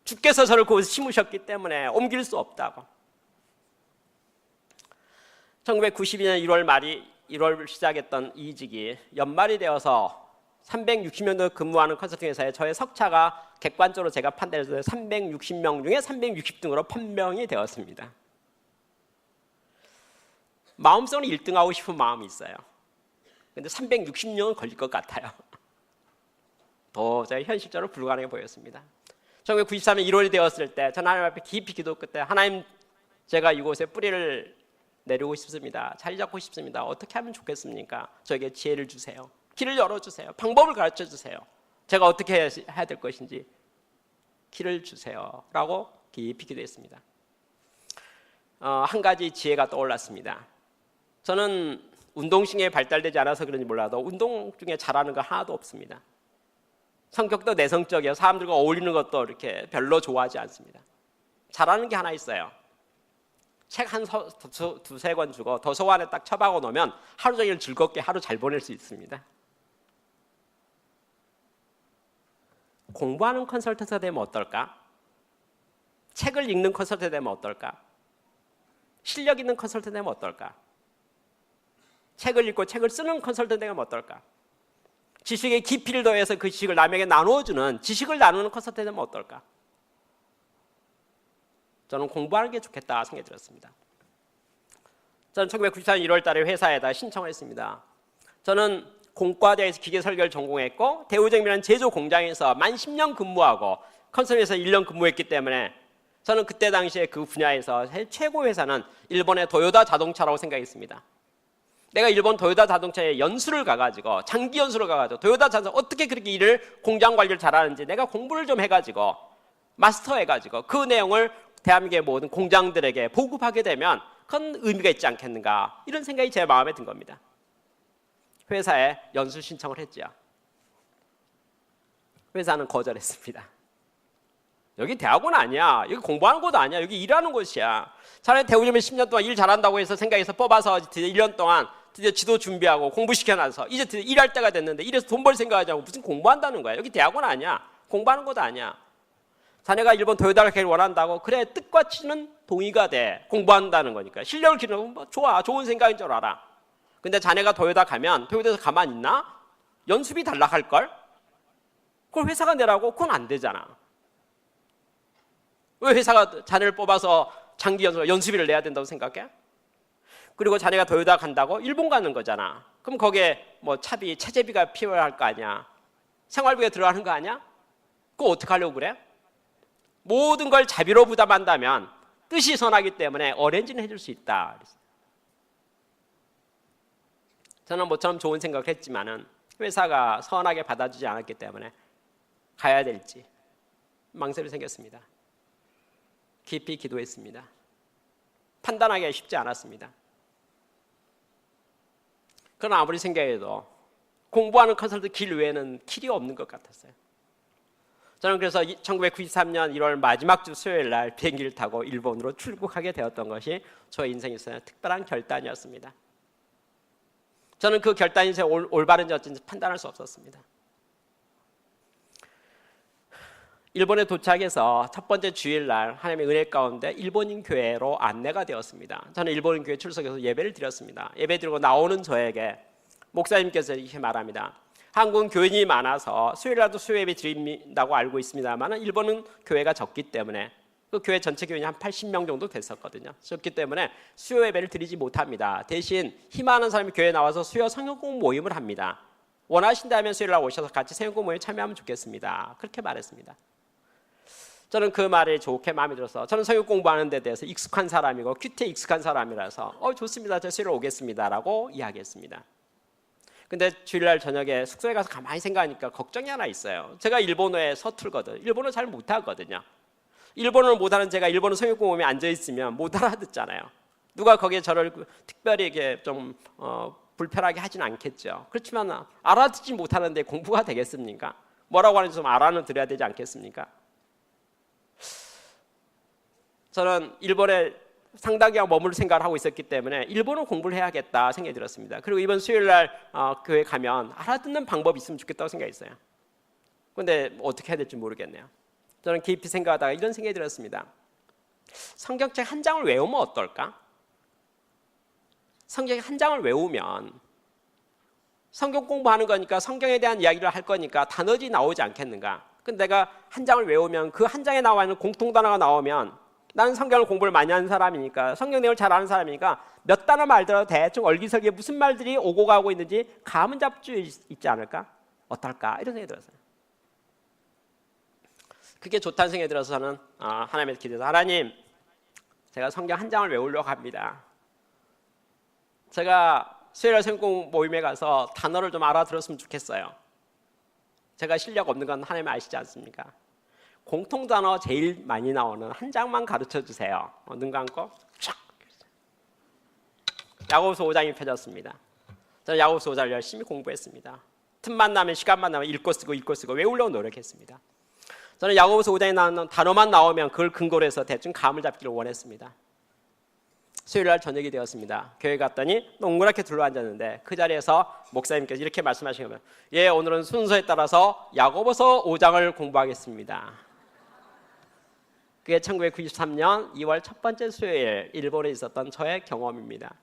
주께서 저를 그곳에 심으셨기 때문에 옮길 수 없다고. 1992년 1월 시작했던 이직이 연말이 되어서 360년 근무하는 컨설팅 회사에 저의 석차가 객관적으로 제가 판단해서 360명 중에 360등으로 판명이 되었습니다. 마음속으로 1등하고 싶은 마음이 있어요. 근데 360년은 걸릴 것 같아요. 도저히 현실적으로 불가능해 보였습니다. 1993년 1월이 되었을 때 저는 하나님 앞에 깊이 기도 끝에 하나님 제가 이곳에 뿌리를 내리고 싶습니다. 자리 잡고 싶습니다. 어떻게 하면 좋겠습니까? 저에게 지혜를 주세요. 길을 열어주세요. 방법을 가르쳐주세요. 제가 어떻게 해야 될 것인지 길을 주세요. 라고 깊이 기도했습니다. 한 가지 지혜가 떠올랐습니다. 저는 운동신경이 발달되지 않아서 그런지 몰라도 운동 중에 잘하는 거 하나도 없습니다. 성격도 내성적이어서 사람들과 어울리는 것도 이렇게 별로 좋아하지 않습니다. 잘하는 게 하나 있어요. 책 한 두세 권 주고 도서관에 딱 처박아 놓으면 하루 종일 즐겁게 하루 잘 보낼 수 있습니다. 공부하는 컨설턴트가 되면 어떨까? 책을 읽는 컨설턴트가 되면 어떨까? 실력 있는 컨설턴트가 되면 어떨까? 책을 읽고 책을 쓰는 컨설턴트가 되면 어떨까? 지식의 깊이를 더해서 그 지식을 남에게 나누어주는 지식을 나누는 컨설턴트가 되면 어떨까? 저는 공부하는 게 좋겠다 생각이 들었습니다. 저는 1994년 1월 달에 회사에다 신청을 했습니다. 저는 공과대에서 기계설계를 전공했고 대우정밀한 제조 공장에서 만 10년 근무하고 컨설팅에서 1년 근무했기 때문에 저는 그때 당시에 그 분야에서 최고 회사는 일본의 도요타 자동차라고 생각했습니다. 내가 일본 도요타 자동차에 연수를 가가지고 장기 연수를 가가지고 도요타 자동차 어떻게 그렇게 일을 공장 관리를 잘하는지 내가 공부를 좀 해가지고 마스터해가지고 그 내용을 대한민국의 모든 공장들에게 보급하게 되면 그건 의미가 있지 않겠는가 이런 생각이 제 마음에 든 겁니다. 회사에 연수 신청을 했죠. 회사는 거절했습니다. 여기 대학원 아니야. 여기 공부하는 곳 아니야. 여기 일하는 곳이야. 차라리 대우점에 10년 동안 일 잘한다고 해서 생각해서 뽑아서 드디어 1년 동안 드디어 지도 준비하고 공부시켜놔서 이제 드디어 일할 때가 됐는데 이래서 돈 벌 생각하지 않고 무슨 공부한다는 거야. 여기 대학원 아니야. 공부하는 곳 아니야. 자네가 일본 도요타를 가길 원한다고 그래 뜻과 치는 동의가 돼. 공부한다는 거니까. 실력을 기르는 건 좋아. 좋은 생각인 줄 알아. 근데 자네가 도요타 가면 도요타에서 가만히 있나? 연수비 달라할걸? 그걸 회사가 내라고? 그건 안 되잖아. 왜 회사가 자네를 뽑아서 장기 연수비를 내야 된다고 생각해? 그리고 자네가 도요타 간다고 일본 가는 거잖아. 그럼 거기에 뭐 차비, 체재비가 필요할 거 아니야. 생활비가 들어가는 거 아니야? 그거 어떻게 하려고 그래? 모든 걸 자비로 부담한다면 뜻이 선하기 때문에 어레인지는 해줄 수 있다. 저는 모처럼 좋은 생각을 했지만은 회사가 선하게 받아주지 않았기 때문에 가야 될지 망설이 생겼습니다. 깊이 기도했습니다. 판단하기가 쉽지 않았습니다. 그러나 아무리 생각해도 공부하는 컨설트 길 외에는 길이 없는 것 같았어요. 저는 그래서 1993년 1월 마지막 주 수요일 날 비행기를 타고 일본으로 출국하게 되었던 것이 저의 인생에서의 특별한 결단이었습니다. 저는 그 결단이 제 올바른지 어쩐지 판단할 수 없었습니다. 일본에 도착해서 첫 번째 주일날 하나님의 은혜 가운데 일본인 교회로 안내가 되었습니다. 저는 일본인 교회 출석해서 예배를 드렸습니다. 예배 드리고 나오는 저에게 목사님께서 이렇게 말합니다. 한국은 교인이 많아서 수요일이라도 수요 예배 드린다고 알고 있습니다만 일본은 교회가 적기 때문에 그 교회 전체 교인이 한 80명 정도 됐었거든요. 그렇기 때문에 수요 예배를 드리지 못합니다. 대신 희망하는 사람이 교회에 나와서 수요 성경공 모임을 합니다. 원하신다면 수요일날 오셔서 같이 성경공 모임에 참여하면 좋겠습니다. 그렇게 말했습니다. 저는 그 말이 좋게 마음에 들어서 저는 성경 공부하는 데 대해서 익숙한 사람이고 큐티에 익숙한 사람이라서 좋습니다. 저 수요일에 오겠습니다라고 이야기했습니다. 근데 주일날 저녁에 숙소에 가서 가만히 생각하니까 걱정이 하나 있어요. 제가 일본어에 서툴거든. 일본어 잘 못하거든요. 일본어를 못하는 제가 일본어 성경 공부에 앉아있으면 못 알아듣잖아요. 누가 거기에 저를 특별히 이렇게 좀 불편하게 하진 않겠죠. 그렇지만 알아듣지 못하는데 공부가 되겠습니까? 뭐라고 하는지 좀 알아는 들어야 되지 않겠습니까? 저는 일본에 상당 기간 머물 생각을 하고 있었기 때문에 일본어 공부를 해야겠다 생각이 들었습니다. 그리고 이번 수요일날 교회 가면 알아듣는 방법이 있으면 좋겠다고 생각했어요. 그런데 어떻게 해야 될지 모르겠네요. 저는 깊이 생각하다가 이런 생각이 들었습니다. 성경책 한 장을 외우면 어떨까? 성경책 한 장을 외우면 성경 공부하는 거니까 성경에 대한 이야기를 할 거니까 단어들이 나오지 않겠는가? 근데 내가 한 장을 외우면 그 한 장에 나와 있는 공통 단어가 나오면 나는 성경을 공부를 많이 하는 사람이니까 성경 내용을 잘 아는 사람이니까 몇 단어 말더라도 대충 얼기설기에 무슨 말들이 오고 가고 있는지 감은 잡을 수 있지 않을까? 어떨까? 이런 생각이 들었어요. 그게 좋다는 생각이 들어서 저는 하나님께 기도해서 하나님, 제가 성경 한 장을 외우려고 합니다. 제가 수요일 성경 모임에 가서 단어를 좀 알아들었으면 좋겠어요. 제가 실력 없는 건 하나님 아시지 않습니까? 공통 단어 제일 많이 나오는 한 장만 가르쳐 주세요. 눈 감고 촥. 야고보서 5장이 펴졌습니다. 저는 야고보서 5장을 열심히 공부했습니다. 틈만 나면 시간만 나면 읽고 쓰고 외우려고 노력했습니다. 저는 야고보서 5장에 나오는 단어만 나오면 그걸 근거로 해서 대충 감을 잡기를 원했습니다. 수요일날 저녁이 되었습니다. 교회 갔더니 동그랗게 둘러앉았는데 그 자리에서 목사님께서 이렇게 말씀하시면 오늘은 순서에 따라서 야고보서 5장을 공부하겠습니다. 그게 1993년 2월 첫 번째 수요일 일본에 있었던 저의 경험입니다.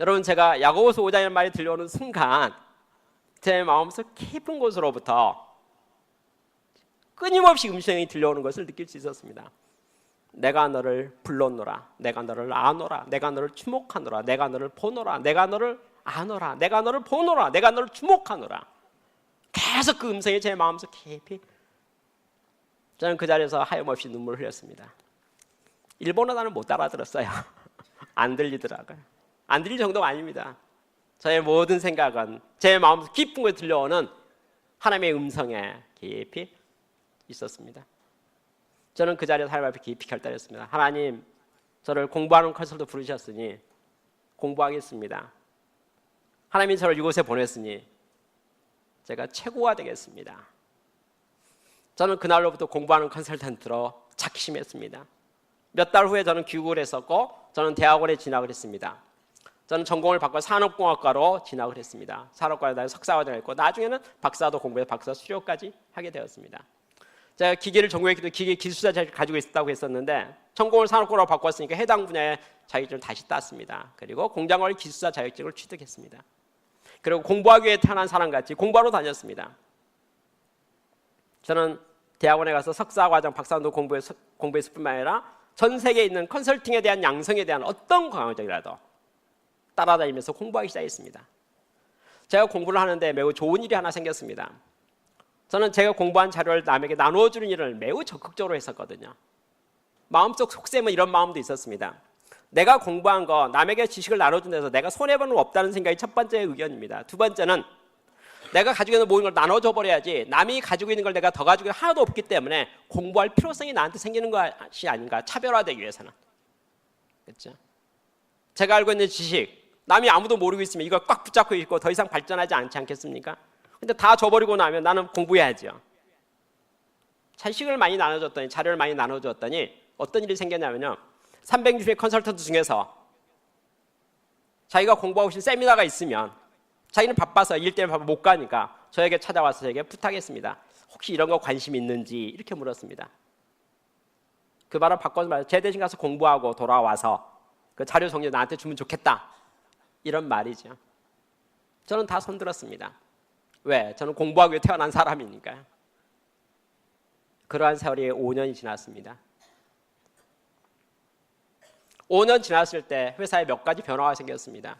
여러분, 제가 야고보서 5장이라는 말이 들려오는 순간 제 마음속 깊은 곳으로부터 끊임없이 음성이 들려오는 것을 느낄 수 있었습니다. 내가 너를 불렀노라, 내가 너를 아노라, 내가 너를 주목하노라, 내가 너를 보노라, 내가 너를 아노라, 내가 너를 보노라, 내가 너를 주목하노라. 계속 그 음성이 제 마음속 깊이. 저는 그 자리에서 하염없이 눈물을 흘렸습니다. 일본어 나는 못 알아들었어요. 안 들리더라고요. 안 들릴 정도가 아닙니다. 저의 모든 생각은 제 마음속 깊은 곳에 들려오는 하나님의 음성에 깊이 있었습니다. 저는 그 자리에서 하나님 앞에 깊이 결단했습니다. 하나님, 저를 공부하는 컨설트 부르셨으니 공부하겠습니다. 하나님이 저를 이곳에 보냈으니 제가 최고가 되겠습니다. 저는 그날로부터 공부하는 컨설턴트로 작심했습니다. 몇 달 후에 저는 귀국을 했었고 저는 대학원에 진학을 했습니다. 저는 전공을 바꿔 산업공학과로 진학을 했습니다. 산업과에 석사과정을 했고 나중에는 박사도 공부해서 박사 수료까지 하게 되었습니다. 제가 기계를 전공했기도 기계 기술자 자격을 가지고 있었다고 했었는데 전공을 산업공학으로 바꿨으니까 해당 분야의 자격증을 다시 땄습니다. 그리고 공장관리 기술자 자격증을 취득했습니다. 그리고 공부하기 위해 태어난 사람같이 공부하러 다녔습니다. 저는 대학원에 가서 석사과정, 박사도 공부했을 뿐만 아니라 전 세계에 있는 컨설팅에 대한 양성에 대한 어떤 과정이라도 따라다니면서 공부하기 시작했습니다. 제가 공부를 하는데 매우 좋은 일이 하나 생겼습니다. 저는 제가 공부한 자료를 남에게 나누어주는 일을 매우 적극적으로 했었거든요. 마음속 속셈은 이런 마음도 있었습니다. 내가 공부한 거 남에게 지식을 나눠준 데서 내가 손해보는 거 없다는 생각이 첫 번째 의견입니다. 두 번째는 내가 가지고 있는 모든 걸 나눠줘 버려야지 남이 가지고 있는 걸 내가 더 가지고 있는 게 하나도 없기 때문에 공부할 필요성이 나한테 생기는 것이 아닌가. 차별화되기 위해서는. 그렇죠? 제가 알고 있는 지식 남이 아무도 모르고 있으면 이걸 꽉 붙잡고 있고 더 이상 발전하지 않지 않겠습니까? 근데 다 줘버리고 나면 나는 공부해야죠. 자식을 많이 나눠줬더니 자료를 많이 나눠줬더니 어떤 일이 생겼냐면요. 360의 컨설턴트 중에서 자기가 공부하고 싶은 세미나가 있으면 자기는 바빠서 일 때문에 못 가니까 저에게 찾아와서 저에게 부탁했습니다. 혹시 이런 거 관심 있는지 이렇게 물었습니다. 그 말을 바꿔서 말해서 제 대신 가서 공부하고 돌아와서 그 자료 정리 나한테 주면 좋겠다. 이런 말이죠. 저는 다 손들었습니다. 왜? 저는 공부하기 위해 태어난 사람이니까요. 그러한 세월이 5년이 지났습니다. 5년 지났을 때 회사에 몇 가지 변화가 생겼습니다.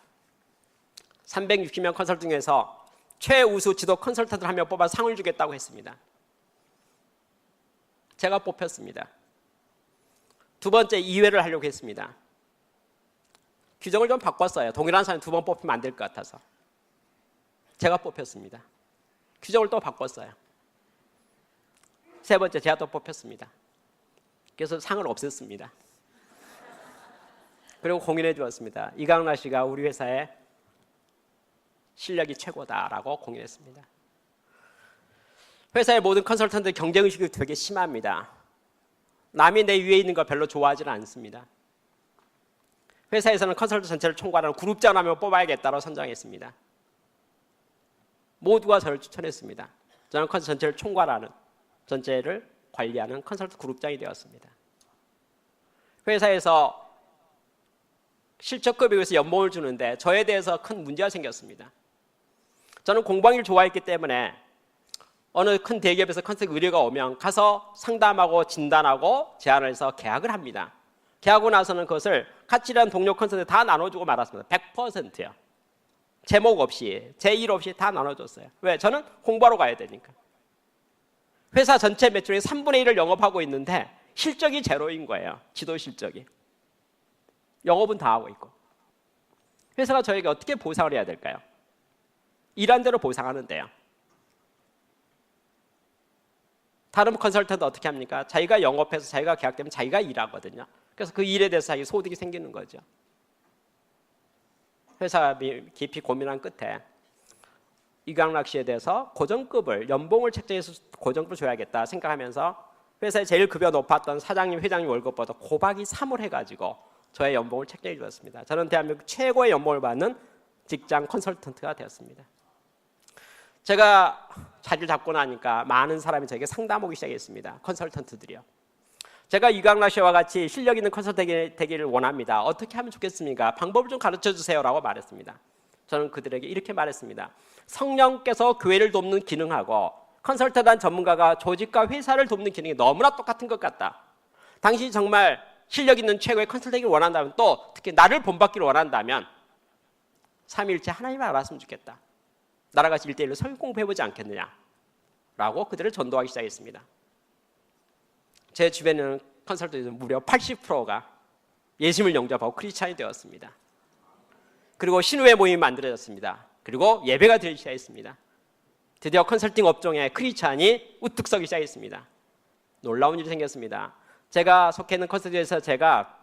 360명 컨설팅에서 최우수 지도 컨설턴트를 한 명 뽑아 상을 주겠다고 했습니다. 제가 뽑혔습니다. 두 번째 2회를 하려고 했습니다. 규정을 좀 바꿨어요. 동일한 사람이 2번 뽑히면 안 될 것 같아서. 제가 뽑혔습니다. 규정을 또 바꿨어요. 세 번째 제가 또 뽑혔습니다. 그래서 상을 없앴습니다. 그리고 공인해 주었습니다. 이강락 씨가 우리 회사의 실력이 최고다라고 공인했습니다. 회사의 모든 컨설턴트 경쟁의식이 되게 심합니다. 남이 내 위에 있는 거 별로 좋아하지는 않습니다. 회사에서는 컨설턴트 전체를 총괄하는 그룹장 한 명 뽑아야겠다고 선정했습니다. 모두가 저를 추천했습니다. 저는 컨설턴트 전체를 총괄하는, 전체를 관리하는 컨설턴트 그룹장이 되었습니다. 회사에서 실적급에 의해서 연봉을 주는데 저에 대해서 큰 문제가 생겼습니다. 저는 공부하기를 좋아했기 때문에 어느 큰 대기업에서 컨설팅 의뢰가 오면 가서 상담하고 진단하고 제안을 해서 계약을 합니다. 계약하고 나서는 그것을 같이 일하는 동료 컨설팅에 다 나눠주고 말았습니다. 100%요. 제목 없이, 제 일 없이 다 나눠줬어요. 왜? 저는 공부하러 가야 되니까. 회사 전체 매출의 3분의 1을 영업하고 있는데 실적이 제로인 거예요. 지도 실적이. 영업은 다 하고 있고. 회사가 저에게 어떻게 보상을 해야 될까요? 일한 대로 보상하는데요. 다른 컨설턴트 어떻게 합니까? 자기가 영업해서 자기가 계약되면 자기가 일하거든요. 그래서 그 일에 대해서 자기 소득이 생기는 거죠. 회사가 깊이 고민한 끝에 이강락 씨에 대해서 고정급을, 연봉을 책정해서 고정급을 줘야겠다 생각하면서 회사에 제일 급여 높았던 사장님, 회장님 월급보다 곱하기 3을 해가지고 저의 연봉을 책정해 주었습니다. 저는 대한민국 최고의 연봉을 받는 직장 컨설턴트가 되었습니다. 제가 자리를 잡고 나니까 많은 사람이 저에게 상담하기 시작했습니다. 컨설턴트들이요. 제가 이강락 씨와 같이 실력 있는 컨설턴트 되기를 원합니다. 어떻게 하면 좋겠습니까? 방법을 좀 가르쳐 주세요라고 말했습니다. 저는 그들에게 이렇게 말했습니다. 성령께서 교회를 돕는 기능하고 컨설턴트한 전문가가 조직과 회사를 돕는 기능이 너무나 똑같은 것 같다. 당신이 정말 실력 있는 최고의 컨설팅을 원한다면, 또 특히 나를 본받기를 원한다면 삼위일체 하나님을 알았으면 좋겠다. 나랑 같이 1대1로 성경 공부해보지 않겠느냐 라고 그들을 전도하기 시작했습니다. 제 주변에는 컨설팅에서 무려 80%가 예수님을 영접하고 크리스찬이 되었습니다. 그리고 신우회 모임이 만들어졌습니다. 그리고 예배가 드리기 시작했습니다. 드디어 컨설팅 업종에 크리스찬이 우뚝 서기 시작했습니다. 놀라운 일이 생겼습니다. 제가 속해 있는 컨설팅에서 제가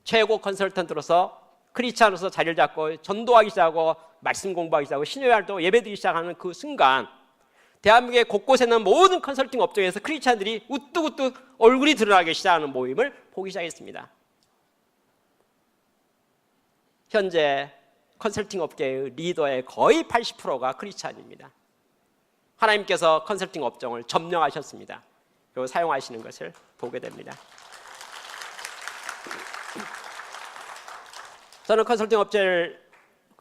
최고 컨설턴트로서 크리스찬으로서 자리를 잡고 전도하기 시작하고 말씀 공부하기 시작하고 신의 활동 예배드리기 시작하는 그 순간 대한민국의 곳곳에 있는 모든 컨설팅 업종에서 크리스찬들이 우뚝우뚝 얼굴이 드러나기 시작하는 모임을 보기 시작했습니다. 현재 컨설팅 업계의 리더의 거의 80%가 크리스찬입니다. 하나님께서 컨설팅 업종을 점령하셨습니다. 그리고 사용하시는 것을 보게 됩니다. 저는 컨설팅 업체를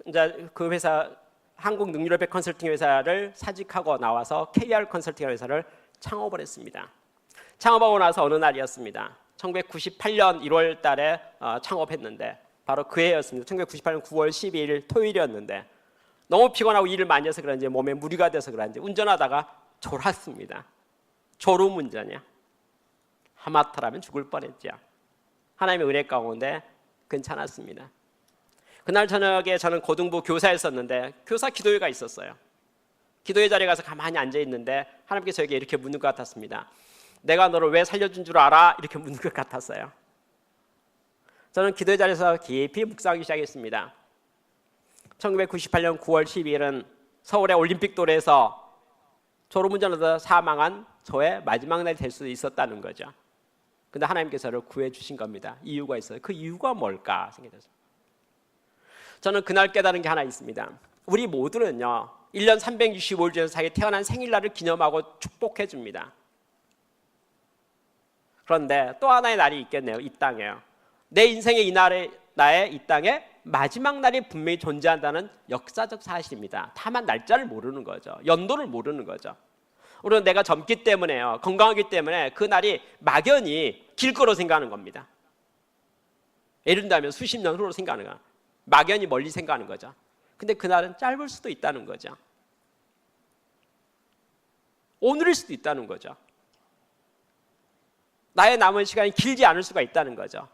이제 그 회사 한국능률협회 컨설팅 회사를 사직하고 나와서 KR 컨설팅 회사를 창업을 했습니다. 창업하고 나서 어느 날이었습니다. 1998년 1월 달에 창업했는데 바로 그 해였습니다. 1998년 9월 12일 토요일이었는데 너무 피곤하고 일을 많이 해서 그런지 몸에 무리가 돼서 그런지 운전하다가 졸았습니다. 졸음 운전이야. 하마터라면 죽을 뻔했죠. 하나님의 은혜 가운데 괜찮았습니다. 그날 저녁에 저는 고등부 교사였었는데 교사 기도회가 있었어요. 기도회 자리에 가서 가만히 앉아있는데 하나님께서 저에게 이렇게 묻는 것 같았습니다. 내가 너를 왜 살려준 줄 알아? 이렇게 묻는 것 같았어요. 저는 기도회 자리에서 깊이 묵상하기 시작했습니다. 1998년 9월 12일은 서울의 올림픽도로에서 졸음운전하다 사망한 저의 마지막 날이 될 수도 있었다는 거죠. 근데 하나님께서 저를 구해주신 겁니다. 이유가 있어요. 그 이유가 뭘까 생각했어요. 저는 그날 깨달은 게 하나 있습니다. 우리 모두는요 1년 365일 중에서 자기 태어난 생일날을 기념하고 축복해 줍니다. 그런데 또 하나의 날이 있겠네요. 이 땅에요. 내 인생의 이 날에 나의 이 땅에 마지막 날이 분명히 존재한다는 역사적 사실입니다. 다만 날짜를 모르는 거죠. 연도를 모르는 거죠. 우리는 내가 젊기 때문에요. 건강하기 때문에 그 날이 막연히 길 거로 생각하는 겁니다. 예를 들면 수십 년 후로 생각하는 거야. 막연히 멀리 생각하는 거죠. 근데 그날은 짧을 수도 있다는 거죠. 오늘일 수도 있다는 거죠. 나의 남은 시간이 길지 않을 수가 있다는 거죠.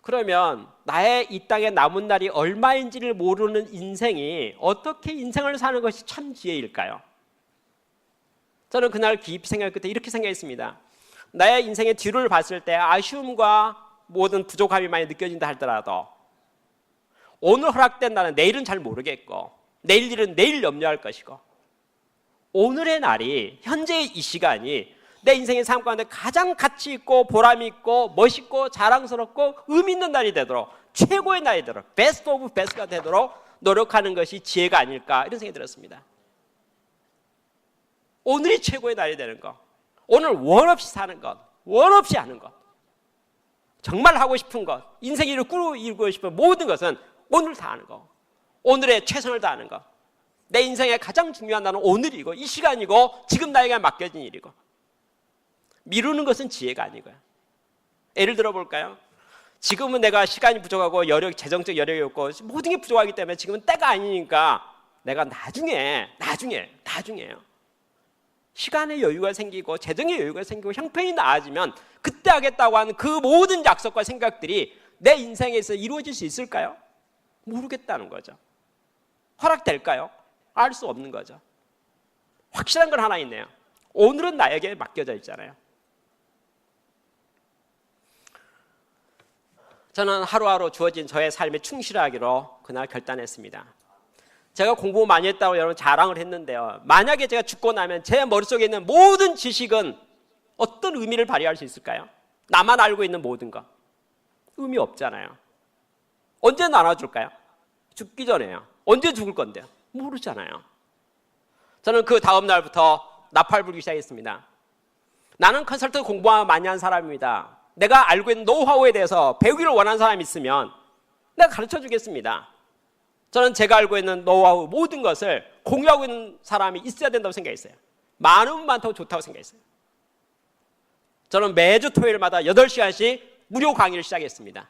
그러면 나의 이 땅에 남은 날이 얼마인지를 모르는 인생이 어떻게 인생을 사는 것이 참 지혜일까요? 저는 그날 깊이 생각할 끝에 이렇게 생각했습니다. 나의 인생의 뒤를 봤을 때 아쉬움과 모든 부족함이 많이 느껴진다 할더라도 오늘 허락된 날은 내일은 잘 모르겠고 내일 일은 내일 염려할 것이고 오늘의 날이 현재의 이 시간이 내 인생의 삶 가운데 가장 가치 있고 보람 있고 멋있고 자랑스럽고 의미 있는 날이 되도록 최고의 날이 되도록 베스트 오브 베스트가 되도록 노력하는 것이 지혜가 아닐까 이런 생각이 들었습니다. 오늘이 최고의 날이 되는 것, 오늘 원 없이 사는 것, 원 없이 하는 것, 정말 하고 싶은 것, 인생을 이루고 싶은 모든 것은 오늘 다 하는 것, 오늘의 최선을 다하는 것. 내 인생의 가장 중요한 날은 오늘이고 이 시간이고 지금 나에게 맡겨진 일이고 미루는 것은 지혜가 아니고요. 예를 들어 볼까요? 지금은 내가 시간이 부족하고 재정적 여력이 없고 모든 게 부족하기 때문에 지금은 때가 아니니까 내가 나중에요. 시간의 여유가 생기고 재정의 여유가 생기고 형편이 나아지면 그때 하겠다고 하는 그 모든 약속과 생각들이 내 인생에서 이루어질 수 있을까요? 모르겠다는 거죠. 허락될까요? 알 수 없는 거죠. 확실한 건 하나 있네요. 오늘은 나에게 맡겨져 있잖아요. 저는 하루하루 주어진 저의 삶에 충실하기로 그날 결단했습니다. 제가 공부 많이 했다고 여러분 자랑을 했는데요. 만약에 제가 죽고 나면 제 머릿속에 있는 모든 지식은 어떤 의미를 발휘할 수 있을까요? 나만 알고 있는 모든 것. 의미 없잖아요. 언제 나눠줄까요? 죽기 전에요. 언제 죽을 건데요? 모르잖아요. 저는 그 다음 날부터 나팔 불기 시작했습니다. 나는 컨설턴트 공부 많이 한 사람입니다. 내가 알고 있는 노하우에 대해서 배우기를 원하는 사람이 있으면 내가 가르쳐 주겠습니다. 저는 제가 알고 있는 노하우 모든 것을 공유하고 있는 사람이 있어야 된다고 생각했어요. 많으면 많다고 좋다고 생각했어요. 저는 매주 토요일마다 8시간씩 무료 강의를 시작했습니다.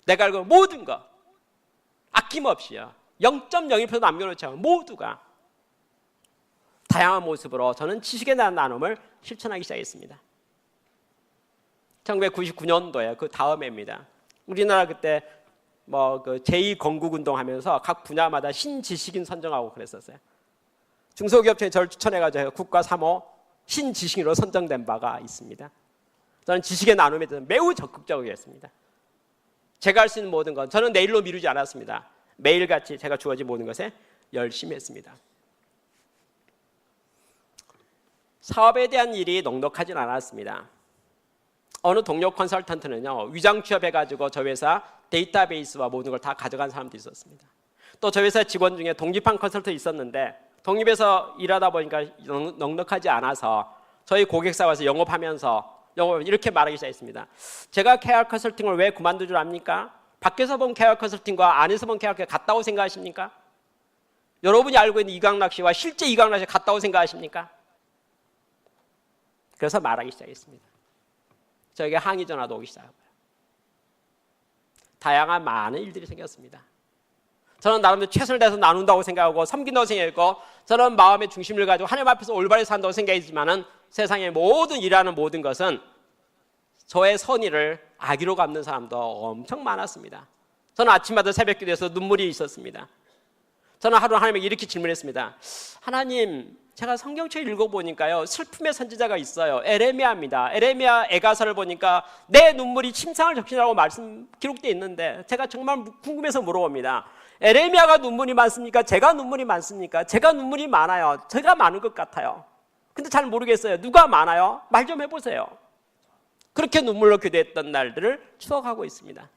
내가 알고 있는 모든 것 아낌없이요. 0.01% 남겨놓지 않고 모두가 다양한 모습으로 저는 지식에 대한 나눔을 실천하기 시작했습니다. 1999년도에 그 다음해입니다. 우리나라 그때 그 제2건국운동 하면서 각 분야마다 신지식인 선정하고 그랬었어요. 중소기업청에 저를 추천해가지고 국가 3호 신지식인으로 선정된 바가 있습니다. 저는 지식의 나눔에 대해서 매우 적극적이었습니다. 제가 할 수 있는 모든 건 저는 내일로 미루지 않았습니다. 매일같이 제가 주어진 모든 것에 열심히 했습니다. 사업에 대한 일이 넉넉하진 않았습니다. 어느 동료 컨설턴트는요, 위장 취업해가지고 저 회사 데이터베이스와 모든 걸 다 가져간 사람도 있었습니다. 또 저 회사 직원 중에 독립한 컨설턴트 있었는데 독립해서 일하다 보니까 넉넉하지 않아서 저희 고객사 와서 영업하면서 이렇게 말하기 시작했습니다. 제가 케어 컨설팅을 왜 그만둔 줄 압니까? 밖에서 본 케어 컨설팅과 안에서 본 케어 컨설팅 같다고 생각하십니까? 여러분이 알고 있는 이강락 씨와 실제 이강락 씨가 같다고 생각하십니까? 그래서 말하기 시작했습니다. 저에게 항의 전화도 오기 시작하고요. 다양한 많은 일들이 생겼습니다. 저는 나름대로 최선을 다해서 나눈다고 생각하고 섬긴다고 생각했고 저는 마음의 중심을 가지고 하나님 앞에서 올바르게 산다고 생각했지만은 세상의 모든 일하는 모든 것은 저의 선의를 악의로 갚는 사람도 엄청 많았습니다. 저는 아침마다 새벽기도에서 눈물이 있었습니다. 저는 하루 하나님에게 이렇게 질문했습니다. 하나님, 제가 성경책 읽어보니까요, 슬픔의 선지자가 있어요. 에레미야입니다. 에레미야 애가서를 보니까 내 눈물이 침상을 적시라고 기록되어 있는데 제가 정말 궁금해서 물어봅니다. 에레미야가 눈물이 많습니까? 제가 눈물이 많습니까? 제가 눈물이 많아요. 제가 많은 것 같아요. 근데 잘 모르겠어요. 누가 많아요? 말 좀 해보세요. 그렇게 눈물로 기도했던 날들을 추억하고 있습니다.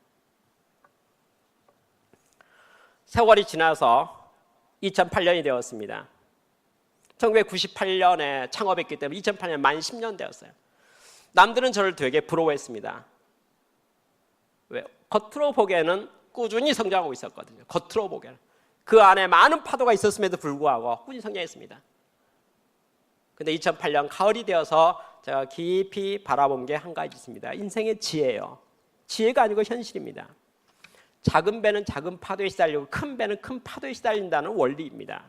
세월이 지나서 2008년이 되었습니다. 1998년에 창업했기 때문에 2008년 만 10년 되었어요. 남들은 저를 되게 부러워했습니다. 왜? 겉으로 보기에는 꾸준히 성장하고 있었거든요. 겉으로 보기에는. 그 안에 많은 파도가 있었음에도 불구하고 꾸준히 성장했습니다. 근데 2008년 가을이 되어서 제가 깊이 바라본 게 한 가지 있습니다. 인생의 지혜예요. 지혜가 아니고 현실입니다. 작은 배는 작은 파도에 시달리고 큰 배는 큰 파도에 시달린다는 원리입니다.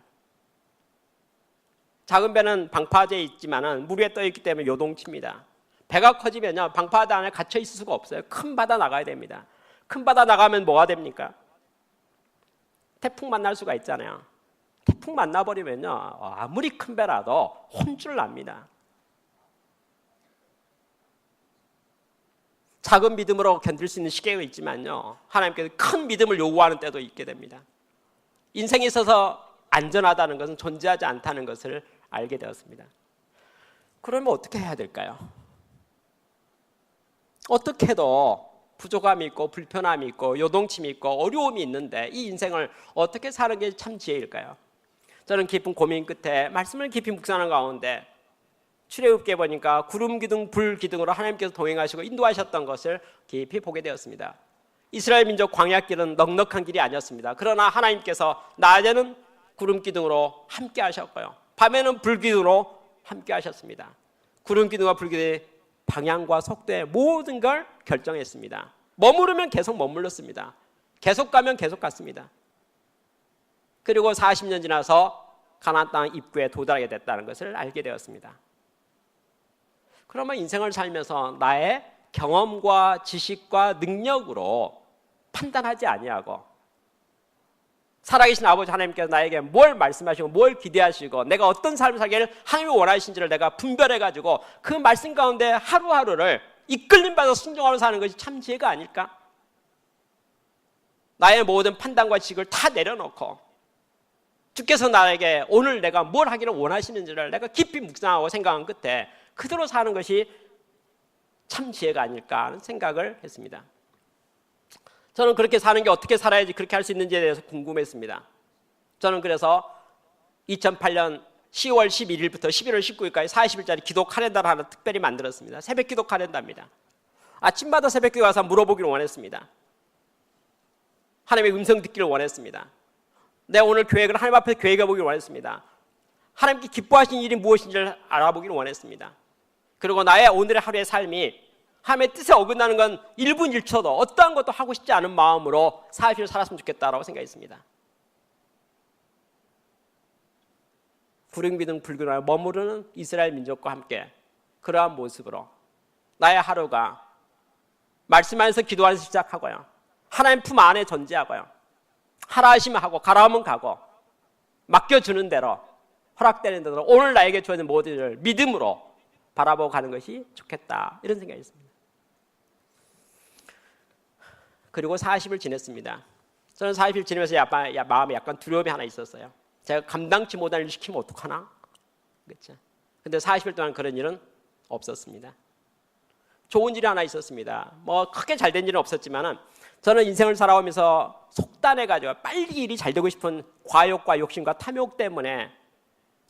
작은 배는 방파제에 있지만 물 위에 떠 있기 때문에 요동칩니다. 배가 커지면요, 방파제 안에 갇혀 있을 수가 없어요. 큰 바다 나가야 됩니다. 큰 바다 나가면 뭐가 됩니까? 태풍 만날 수가 있잖아요. 태풍 만나버리면요, 아무리 큰 배라도 혼쭐 납니다. 작은 믿음으로 견딜 수 있는 시기가 있지만요, 하나님께서 큰 믿음을 요구하는 때도 있게 됩니다. 인생에 있어서 안전하다는 것은 존재하지 않다는 것을 알게 되었습니다. 그러면 어떻게 해야 될까요? 어떻게 해도 부족함이 있고 불편함이 있고 요동침이 있고 어려움이 있는데 이 인생을 어떻게 사는 게 참 지혜일까요? 저는 깊은 고민 끝에 말씀을 깊이 묵상하는 가운데 출애굽기에 보니까 구름 기둥, 불 기둥으로 하나님께서 동행하시고 인도하셨던 것을 깊이 보게 되었습니다. 이스라엘 민족 광야길은 넉넉한 길이 아니었습니다. 그러나 하나님께서 낮에는 구름 기둥으로 함께 하셨고요, 밤에는 불 기둥으로 함께 하셨습니다. 구름 기둥과 불 기둥의 방향과 속도의 모든 걸 결정했습니다. 머무르면 계속 머물렀습니다. 계속 가면 계속 갔습니다. 그리고 40년 지나서 가나안 땅 입구에 도달하게 됐다는 것을 알게 되었습니다. 그러면 인생을 살면서 나의 경험과 지식과 능력으로 판단하지 아니하고 살아계신 아버지 하나님께서 나에게 뭘 말씀하시고 뭘 기대하시고 내가 어떤 삶을 살기를 하나님이 원하신지를 내가 분별해가지고 그 말씀 가운데 하루하루를 이끌림받아 순종하며 사는 것이 참 지혜가 아닐까? 나의 모든 판단과 지식을 다 내려놓고 주께서 나에게 오늘 내가 뭘 하기를 원하시는지를 내가 깊이 묵상하고 생각한 끝에 그대로 사는 것이 참 지혜가 아닐까 하는 생각을 했습니다. 저는 그렇게 사는 게 어떻게 살아야지 그렇게 할 수 있는지에 대해서 궁금했습니다. 저는 그래서 2008년 10월 11일부터 11월 19일까지 40일짜리 기도 카렌다를 하나 특별히 만들었습니다. 새벽 기도 카렌다입니다. 아침마다 새벽 기도 가서 물어보기를 원했습니다. 하나님의 음성 듣기를 원했습니다. 내가 오늘 계획을 하나님 앞에서 계획해 보기를 원했습니다. 하나님께 기뻐하신 일이 무엇인지를 알아보기를 원했습니다. 그리고 나의 오늘의 하루의 삶이 하나님의 뜻에 어긋나는 건 1분 1초도 어떠한 것도 하고 싶지 않은 마음으로 40일 살았으면 좋겠다라고 생각했습니다. 구름 기둥 불 기둥 머무르는 이스라엘 민족과 함께 그러한 모습으로 나의 하루가 말씀하면서 기도하면서 시작하고요, 하나님 품 안에 존재하고요, 하라 하시면 하고 가라 하면 가고 맡겨주는 대로 허락되는 대로 오늘 나에게 주어진 모든 일을 믿음으로 바라보고 가는 것이 좋겠다, 이런 생각이 있습니다. 그리고 40일 지냈습니다. 저는 40일 지내면서 마음에 약간 두려움이 하나 있었어요. 제가 감당치 못할 일을 시키면 어떡하나? 그렇죠? 근데 40일 동안 그런 일은 없었습니다. 좋은 일이 하나 있었습니다. 뭐 크게 잘된 일은 없었지만은 저는 인생을 살아오면서 속단해가지고 빨리 일이 잘 되고 싶은 과욕과 욕심과 탐욕 때문에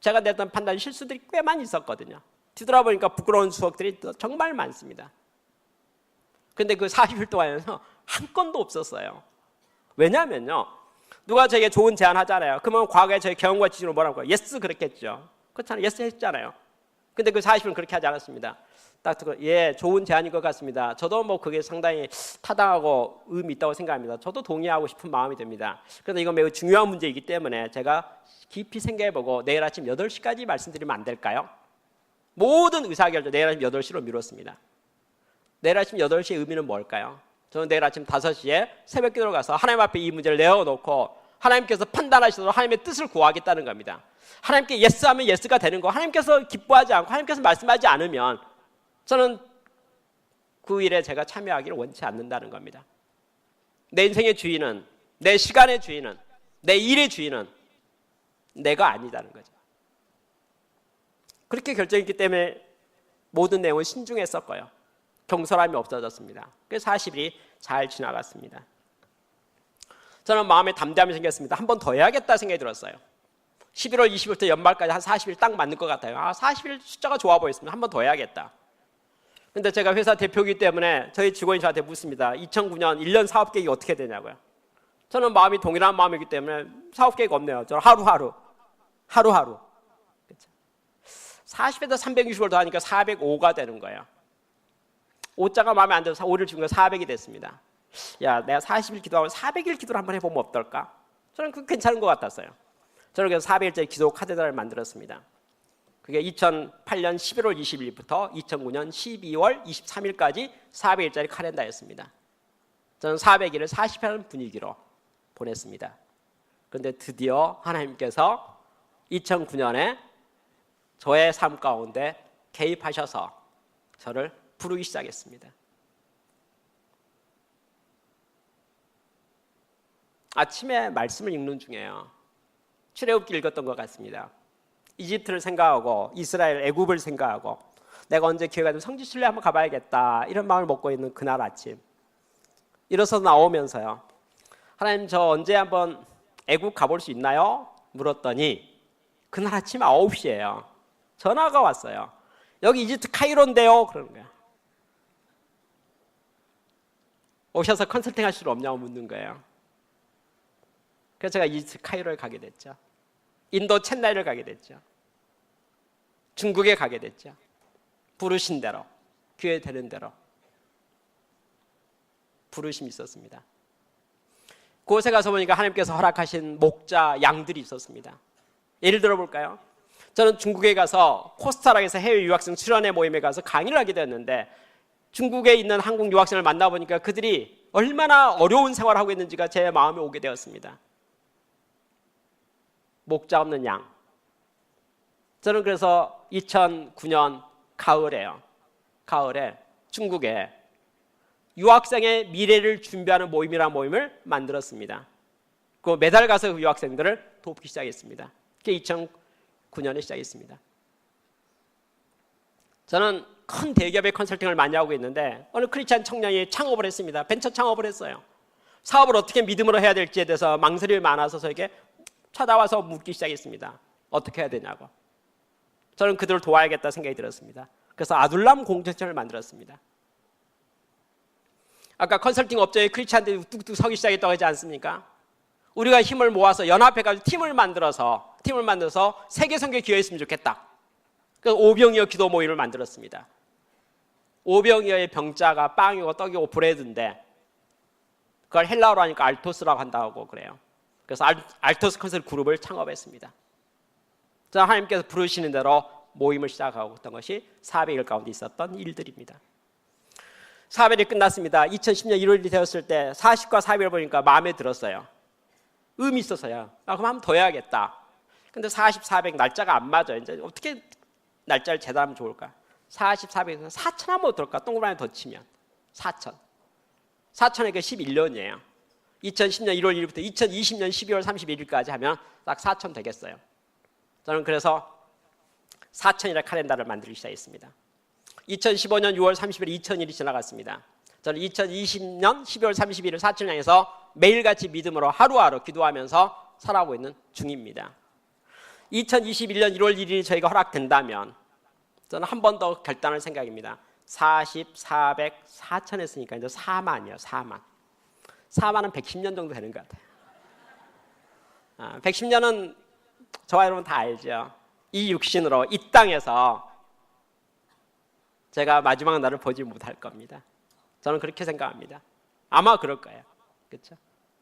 제가 냈던 판단 실수들이 꽤 많이 있었거든요. 뒤돌아보니까 부끄러운 추억들이 정말 많습니다. 그런데 그 40일 동안에서 한 건도 없었어요. 왜냐하면요, 누가 저에게 좋은 제안 하잖아요. 그러면 과거에 저의 경험과 지식으로 뭐라고 해요? 예스 그랬겠죠. 그렇잖아요. 예스 했잖아요. 근데 그 40일은 그렇게 하지 않았습니다. 딱 듣고 예, 좋은 제안인 것 같습니다. 저도 뭐 그게 상당히 타당하고 의미 있다고 생각합니다. 저도 동의하고 싶은 마음이 듭니다. 그런데 이건 매우 중요한 문제이기 때문에 제가 깊이 생각해보고 내일 아침 8시까지 말씀드리면 안 될까요? 모든 의사결정 내일 아침 8시로 미뤘습니다. 내일 아침 8시의 의미는 뭘까요? 저는 내일 아침 5시에 새벽 기도로 가서 하나님 앞에 이 문제를 내어놓고 하나님께서 판단하시도록 하나님의 뜻을 구하겠다는 겁니다. 하나님께 예스하면 예스가 되는 거, 하나님께서 기뻐하지 않고 하나님께서 말씀하지 않으면 저는 그 일에 제가 참여하기를 원치 않는다는 겁니다. 내 인생의 주인은, 내 시간의 주인은, 내 일의 주인은 내가 아니다는 거죠. 그렇게 결정했기 때문에 모든 내용을 신중히 섞어요. 경솔함이 없어졌습니다. 그래서 40일이 잘 지나갔습니다. 저는 마음에 담대함이 생겼습니다. 한 번 더 해야겠다 생각이 들었어요. 11월 20일부터 연말까지 한 40일 딱 맞는 것 같아요. 40일 숫자가 좋아 보였습니다. 한 번 더 해야겠다. 근데 제가 회사 대표이기 때문에 저희 직원이 저한테 묻습니다. 2009년 1년 사업 계획이 어떻게 되냐고요. 저는 마음이 동일한 마음이기 때문에 사업 계획 없네요. 저는 하루하루. 그렇죠? 40에다 360을 더하니까 405가 되는 거예요. 5자가 마음에 안 들어서 5를 줄인 거 400이 됐습니다. 야, 내가 40일 기도하면 400일 기도를 한번 해보면 어떨까? 저는 그거 괜찮은 것 같았어요. 저는 그래서 400일째 기도 카테드랄을 만들었습니다. 그게 2008년 11월 20일부터 2009년 12월 23일까지 400일짜리 카렌다였습니다. 저는 400일을 40회라는 분위기로 보냈습니다. 그런데 드디어 하나님께서 2009년에 저의 삶 가운데 개입하셔서 저를 부르기 시작했습니다. 아침에 말씀을 읽는 중에요. 출애굽기 읽었던 것 같습니다. 이집트를 생각하고 이스라엘 애굽을 생각하고 내가 언제 기회가 되면 성지 순례 한번 가봐야겠다 이런 마음을 먹고 있는 그날 아침 일어서서 나오면서요. 하나님 저 언제 한번 애굽 가볼 수 있나요? 물었더니 그날 아침 9시예요. 전화가 왔어요. 여기 이집트 카이로인데요. 그러는 거예요. 오셔서 컨설팅 하실 수 없냐고 묻는 거예요. 그래서 제가 이집트 카이로에 가게 됐죠. 인도 첸나이를 가게 됐죠. 중국에 가게 됐죠. 부르신 대로, 기회 되는 대로 부르심이 있었습니다. 그곳에 가서 보니까 하나님께서 허락하신 목자, 양들이 있었습니다. 예를 들어볼까요? 저는 중국에 가서 코스타락에서 해외 유학생 수련회 모임에 가서 강의를 하게 되었는데 중국에 있는 한국 유학생을 만나보니까 그들이 얼마나 어려운 생활을 하고 있는지가 제 마음에 오게 되었습니다. 목자 없는 양. 저는 그래서 2009년 가을에 중국에 유학생의 미래를 준비하는 모임이라는 모임을 만들었습니다. 그 매달 가서 그 유학생들을 돕기 시작했습니다. 그게 2009년에 시작했습니다. 저는 큰 대기업의 컨설팅을 많이 하고 있는데 어느 크리스찬 청년이 창업을 했습니다. 벤처 창업을 했어요. 사업을 어떻게 믿음으로 해야 될지에 대해서 망설임이 많아서 저에게 찾아와서 묻기 시작했습니다. 어떻게 해야 되냐고. 저는 그들을 도와야겠다 생각이 들었습니다. 그래서 아둘람 공동체를 만들었습니다. 아까 컨설팅 업체에 크리스찬들이 뚝뚝 서기 시작했다고 하지 않습니까? 우리가 힘을 모아서 연합해가지고 팀을 만들어서 세계 선교에 기여했으면 좋겠다. 그래서 오병이어 기도 모임을 만들었습니다. 오병이어의 병자가 빵이고 떡이고 브레드인데 그걸 헬라어로 하니까 알토스라고 한다고 그래요. 그래서 알토스 컨설팅 그룹을 창업했습니다. 자, 하나님께서 부르시는 대로 모임을 시작하고 있던 것이 400일 가운데 있었던 일들입니다. 400일이 끝났습니다. 2010년 1월이 되었을 때 40과 400을 보니까 마음에 들었어요. 의미 있어서요. 그럼 한번 더 해야겠다. 근데 40, 400 날짜가 안 맞아요. 이제 어떻게 날짜를 재단하면 좋을까? 40, 400에서 4천 하면 어떨까? 동그라미 더 치면 4천. 4천에게 11년이에요. 2010년 1월 1일부터 2020년 12월 31일까지 하면 딱 4천 되겠어요. 저는 그래서 4천이라는 카렌다를 만들기 시작했습니다. 2015년 6월 30일 2000일이 지나갔습니다. 저는 2020년 12월 31일 4천을 향해서 매일같이 믿음으로 하루하루 기도하면서 살아가고 있는 중입니다. 2021년 1월 1일이 저희가 허락된다면 저는 한 번 더 결단할 생각입니다. 40, 400, 4천 했으니까 이제 4만이요. 4만. 4만은 110년 정도 되는 것 같아요. 110년은 저와 여러분 다 알죠. 이 육신으로 이 땅에서 제가 마지막 날을 보지 못할 겁니다. 저는 그렇게 생각합니다. 아마 그럴 거예요. 그렇죠?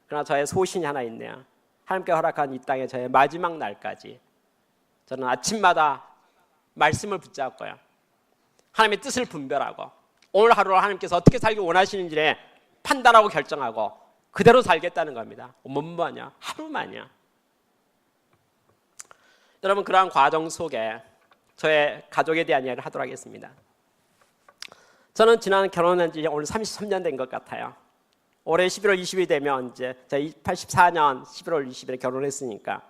그러나 저의 소신이 하나 있네요. 하나님께 허락한 이 땅의 저의 마지막 날까지 저는 아침마다 말씀을 붙잡고요. 하나님의 뜻을 분별하고 오늘 하루를 하나님께서 어떻게 살기 원하시는지를 판단하고 결정하고 그대로 살겠다는 겁니다. 뭐냐? 하루만이야. 여러분, 그러한 과정 속에 저의 가족에 대한 이야기를 하도록 하겠습니다. 저는 지난 결혼한 지 오늘 33년 된 것 같아요. 올해 11월 20일이 되면 이제 제가 84년 11월 20일에 결혼했으니까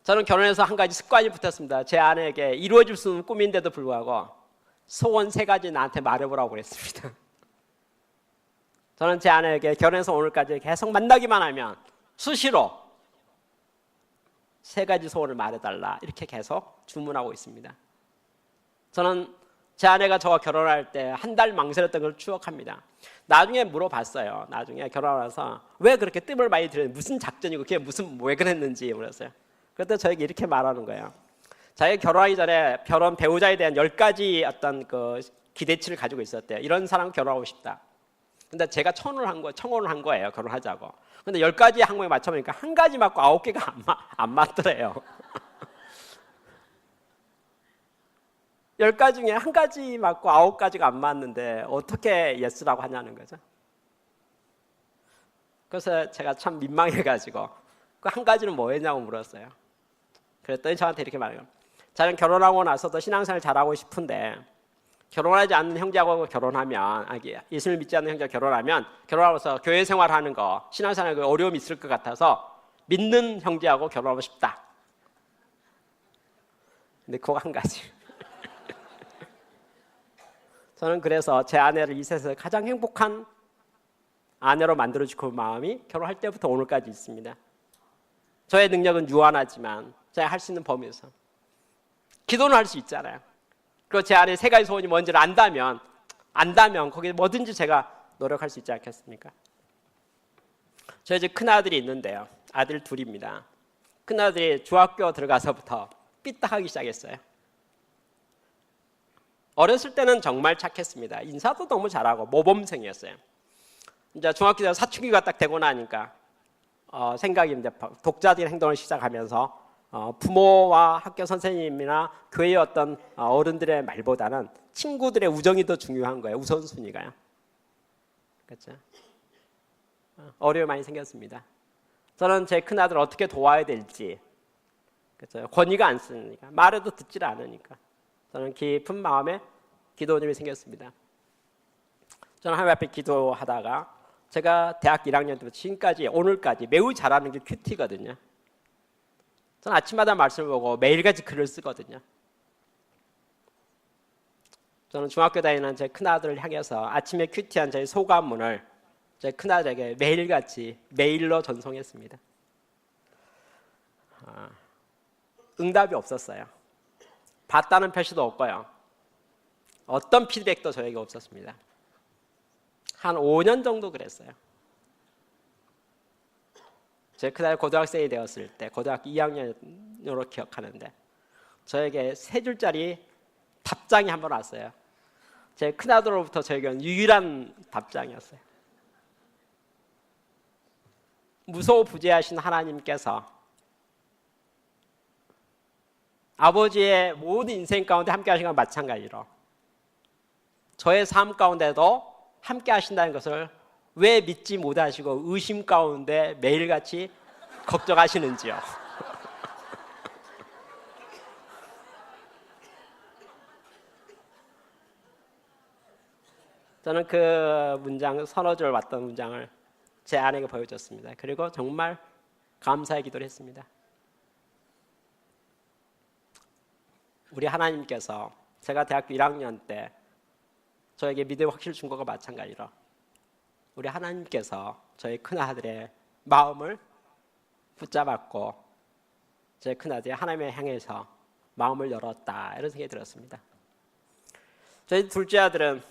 저는 결혼해서 한 가지 습관이 붙었습니다. 제 아내에게 이루어질 수 없는 꿈인데도 불구하고 소원 3가지 나한테 말해보라고 그랬습니다. 저는 제 아내에게 결혼해서 오늘까지 계속 만나기만 하면 수시로 3가지 소원을 말해달라 이렇게 계속 주문하고 있습니다. 저는 제 아내가 저와 결혼할 때 한 달 망설였던 걸 추억합니다. 나중에 물어봤어요. 나중에 결혼하면서 왜 그렇게 뜸을 많이 들였는지, 무슨 작전이고 그게 왜 그랬는지 물었어요. 그때 저에게 이렇게 말하는 거예요. 자기가 결혼하기 전에 결혼 배우자에 대한 10가지 어떤 그 기대치를 가지고 있었대요. 이런 사람 결혼하고 싶다. 근데 제가 청혼을 한 거예요. 결혼하자고. 근데 10가지 항목에 맞춰보니까 한 가지 맞고 9개가 안 맞더래요. 10가지 중에 한 가지 맞고 9가지가 안 맞는데 어떻게 예스라고 하냐는 거죠. 그래서 제가 참 민망해가지고 그 한 가지는 뭐였냐고 물었어요. 그랬더니 저한테 이렇게 말해요. 자는 결혼하고 나서도 신앙생활 잘하고 싶은데 결혼하지 않는 형제하고 결혼하면, 예수를 믿지 않는 형제와 결혼하면 결혼하고서 교회 생활하는 거, 신앙생활에 어려움이 있을 것 같아서 믿는 형제하고 결혼하고 싶다. 근데 그거 한 가지. 저는 그래서 제 아내를 이 세상에서 가장 행복한 아내로 만들어주고 마음이 결혼할 때부터 오늘까지 있습니다. 저의 능력은 유한하지만 제가 할 수 있는 범위에서 기도는 할 수 있잖아요. 그리고 제 아내의 3가지 소원이 뭔지를 안다면 거기에 뭐든지 제가 노력할 수 있지 않겠습니까? 저희 집 큰아들이 있는데요. 아들 둘입니다. 큰아들이 중학교 들어가서부터 삐딱하기 시작했어요. 어렸을 때는 정말 착했습니다. 인사도 너무 잘하고 모범생이었어요. 이제 중학교 때 사춘기가 딱 되고 나니까 생각이 이제 독자적인 행동을 시작하면서 부모와 학교 선생님이나 교회의 어떤 어른들의 말보다는 친구들의 우정이 더 중요한 거예요. 우선순위가요. 그렇죠? 어려움이 많이 생겼습니다. 저는 제 큰아들을 어떻게 도와야 될지, 그렇죠? 권위가 안 쓰니까, 말해도 듣질 않으니까 저는 깊은 마음에 기도님이 생겼습니다. 저는 하나님 앞에 기도하다가 제가 대학 1학년 때부터 지금까지 오늘까지 매우 잘하는 게 큐티거든요. 저는 아침마다 말씀을 보고 매일같이 글을 쓰거든요. 저는 중학교 다니는 제 큰아들을 향해서 아침에 큐티한 제 소감문을 제 큰아들에게 매일같이 메일로 전송했습니다. 응답이 없었어요. 봤다는 표시도 없고요. 어떤 피드백도 저에게 없었습니다. 한 5년 정도 그랬어요. 제 큰아들 고등학생이 되었을 때 고등학교 2학년으로 기억하는데 저에게 3줄짜리 답장이 한 번 왔어요. 제 큰아들로부터 저에게는 유일한 답장이었어요. 무소부재하신 하나님께서 아버지의 모든 인생 가운데 함께 하신 건 마찬가지로 저의 삶 가운데도 함께 하신다는 것을 왜 믿지 못하시고 의심 가운데 매일같이 걱정하시는지요. 저는 그 문장, 서너 줄 왔던 문장을 제 아내에게 보여줬습니다. 그리고 정말 감사의 기도를 했습니다. 우리 하나님께서 제가 대학교 1학년 때 저에게 믿음의 확신을 준 것과 마찬가지로 우리 하나님께서 저희 큰아들의 마음을 붙잡았고 제 큰아들이 하나님을 향해서 마음을 열었다, 이런 생각이 들었습니다. 저희 둘째 아들은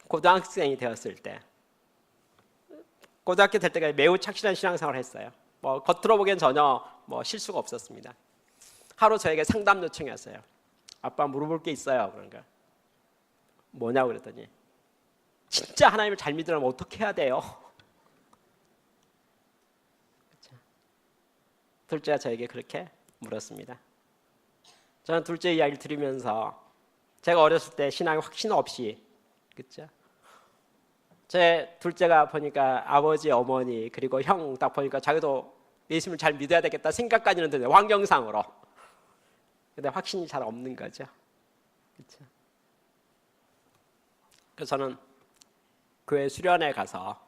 고등학생이 되었을 때 고등학교 될 때까지 매우 착실한 신앙생활을 했어요. 겉으로 보기엔 전혀 실수가 없었습니다. 하루 저에게 상담 요청이었어요. 아빠 물어볼 게 있어요. 그런가? 뭐냐고 그랬더니 진짜 하나님을 잘 믿으려면 어떻게 해야 돼요? 그렇죠? 둘째가 저에게 그렇게 물었습니다. 저는 둘째 이야기를 들으면서 제가 어렸을 때 신앙에 확신 없이, 그렇죠? 제 둘째가 보니까 아버지, 어머니 그리고 형 딱 보니까 자기도 예수님을 잘 믿어야 되겠다 생각까지는 드네요. 환경상으로. 근데 확신이 잘 없는 거죠. 그렇죠? 그래서 저는 교회 수련회 가서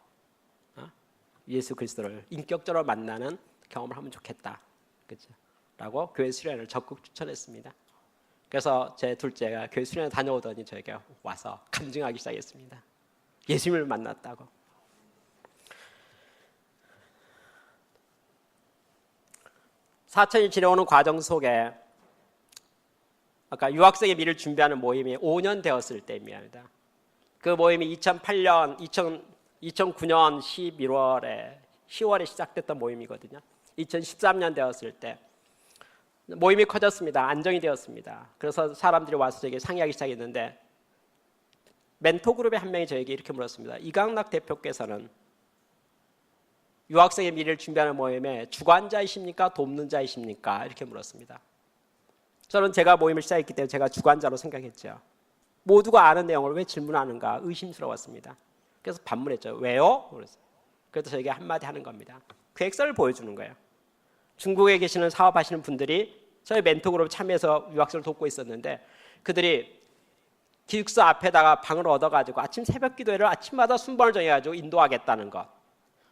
예수 그리스도를 인격적으로 만나는 경험을 하면 좋겠다, 그렇죠? 라고 교회 수련회를 적극 추천했습니다. 그래서 제 둘째가 교회 수련회 다녀오더니 저에게 와서 간증하기 시작했습니다. 예수님을 만났다고. 사천이 지내오는 과정 속에 아까 유학생의 미를 준비하는 모임이 5년 되었을 때입니다. 그 모임이 2009년 10월에 시작됐던 모임이거든요. 2013년 되었을 때 모임이 커졌습니다. 안정이 되었습니다. 그래서 사람들이 와서 저에게 상의하기 시작했는데 멘토 그룹의 한 명이 저에게 이렇게 물었습니다. 이강락 대표께서는 유학생의 미래를 준비하는 모임에 주관자이십니까? 돕는 자이십니까? 이렇게 물었습니다. 저는 제가 모임을 시작했기 때문에 제가 주관자로 생각했죠. 모두가 아는 내용을 왜 질문하는가 의심스러웠습니다. 그래서 반문했죠. 왜요? 그래서 저에게 한마디 하는 겁니다. 계획서를 보여주는 거예요. 중국에 계시는 사업하시는 분들이 저희 멘토 그룹 참여해서 유학생을 돕고 있었는데 그들이 기숙사 앞에다가 방을 얻어가지고 아침 새벽 기도회를 아침마다 순번을 정해가지고 인도하겠다는 것,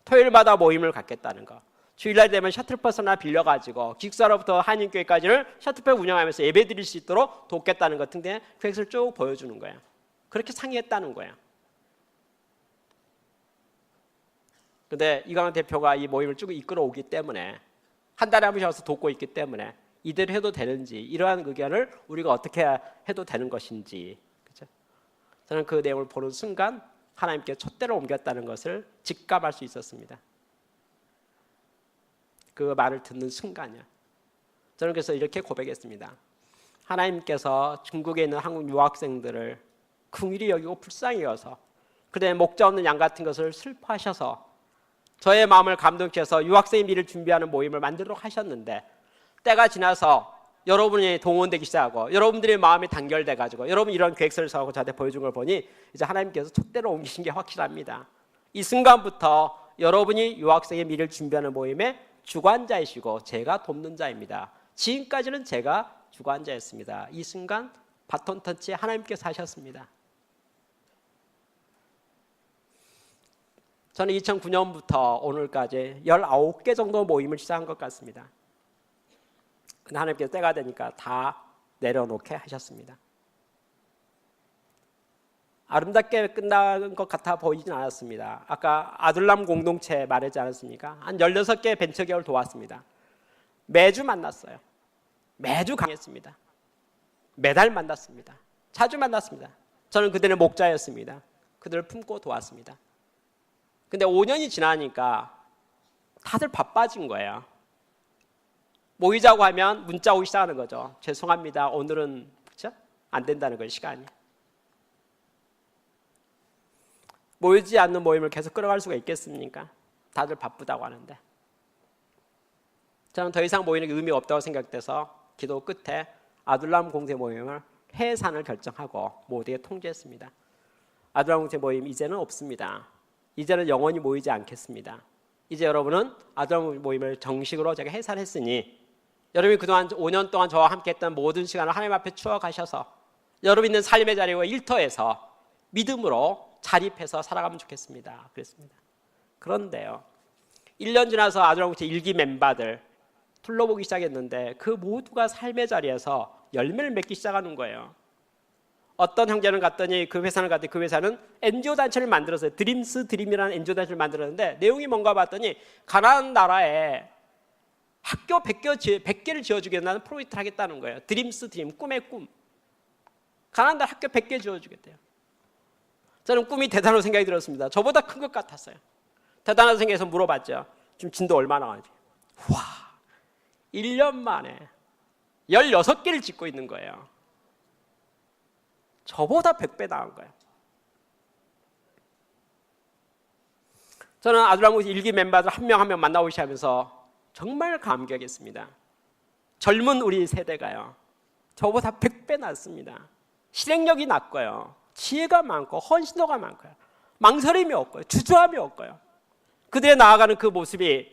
토요일마다 모임을 갖겠다는 것, 주일날 되면 셔틀버스 하나 빌려가지고 기숙사로부터 한인교회까지를 셔틀버스 운영하면서 예배 드릴 수 있도록 돕겠다는 것 등의 계획서를 쭉 보여주는 거예요. 그렇게 상의했다는 거예요. 그런데 이강원 대표가 이 모임을 쭉 이끌어오기 때문에 한 달에 한 번씩 와서 돕고 있기 때문에 이대로 해도 되는지 이러한 의견을 우리가 어떻게 해도 되는 것인지, 그렇죠? 저는 그 내용을 보는 순간 하나님께 촛대를 옮겼다는 것을 직감할 수 있었습니다. 그 말을 듣는 순간이요. 저는 그래서 이렇게 고백했습니다. 하나님께서 중국에 있는 한국 유학생들을 긍휼히 여기고 불쌍히 여겨서 그들의 목자 없는 양 같은 것을 슬퍼하셔서 저의 마음을 감동시켜서 유학생의 미를 준비하는 모임을 만들도록 하셨는데 때가 지나서 여러분이 동원되기 시작하고 여러분들의 마음이 단결돼가지고 여러분 이런 계획서를 써서 저한테 보여준 걸 보니 이제 하나님께서 촛대로 옮기신 게 확실합니다. 이 순간부터 여러분이 유학생의 미를 준비하는 모임의 주관자이시고 제가 돕는 자입니다. 지금까지는 제가 주관자였습니다. 이 순간 바톤 터치 하나님께서 하셨습니다. 저는 2009년부터 오늘까지 19개 정도 모임을 시작한 것 같습니다. 근데 하나님께서 때가 되니까 다 내려놓게 하셨습니다. 아름답게 끝난 것 같아 보이진 않았습니다. 아까 아둘람 공동체 말하지 않았습니까? 한 16개 벤처기업을 도왔습니다. 매주 만났어요. 매주 강했습니다. 매달 만났습니다. 자주 만났습니다. 저는 그들의 목자였습니다. 그들을 품고 도왔습니다. 근데 5년이 지나니까 다들 바빠진 거예요. 모이자고 하면 문자 오기 시작하는 거죠. 죄송합니다. 오늘은 그렇죠? 안 된다는 거예요. 시간이. 모이지 않는 모임을 계속 끌어갈 수가 있겠습니까? 다들 바쁘다고 하는데. 저는 더 이상 모이는 게 의미가 없다고 생각돼서 기도 끝에 아둘람 공동체 모임을 해산을 결정하고 모두에 통지했습니다. 아둘람 공동체 모임 이제는 없습니다. 이제는 영원히 모이지 않겠습니다. 이제 여러분은 아둘람 모임을 정식으로 제가 해산했으니 여러분이 그동안 5년 동안 저와 함께했던 모든 시간을 하나님 앞에 추억하셔서 여러분 있는 삶의 자리와 일터에서 믿음으로 자립해서 살아가면 좋겠습니다. 그랬습니다. 그런데요, 1년 지나서 아둘람 공동체 1기 멤버들 둘러보기 시작했는데 그 모두가 삶의 자리에서 열매를 맺기 시작하는 거예요. 어떤 형제는 갔더니 그 회사를 갔더니 그 회사는 NGO 단체를 만들었어요. 드림스 드림이라는 NGO 단체를 만들었는데 내용이 뭔가 봤더니 가나안 나라에 학교 100개를 지어주겠다는 프로젝트를 하겠다는 거예요. 드림스 드림, 꿈의 꿈. 가나안 나라 학교 100개 지어주겠대요. 저는 꿈이 대단하다고 생각이 들었습니다. 저보다 큰 것 같았어요. 대단하다고 생각해서 물어봤죠. 지금 진도 얼마나 가지? 와, 1년 만에 16개를 짓고 있는 거예요. 저보다 100배 나은 거예요. 저는 아둘람 공동체 1기 멤버들 한 명 한 명 만나고 시작하면서 정말 감격했습니다. 젊은 우리 세대가요, 저보다 100배 낫습니다. 실행력이 낮고요. 지혜가 많고 헌신도가 많고요. 망설임이 없고요. 주저함이 없고요. 그들의 나아가는 그 모습이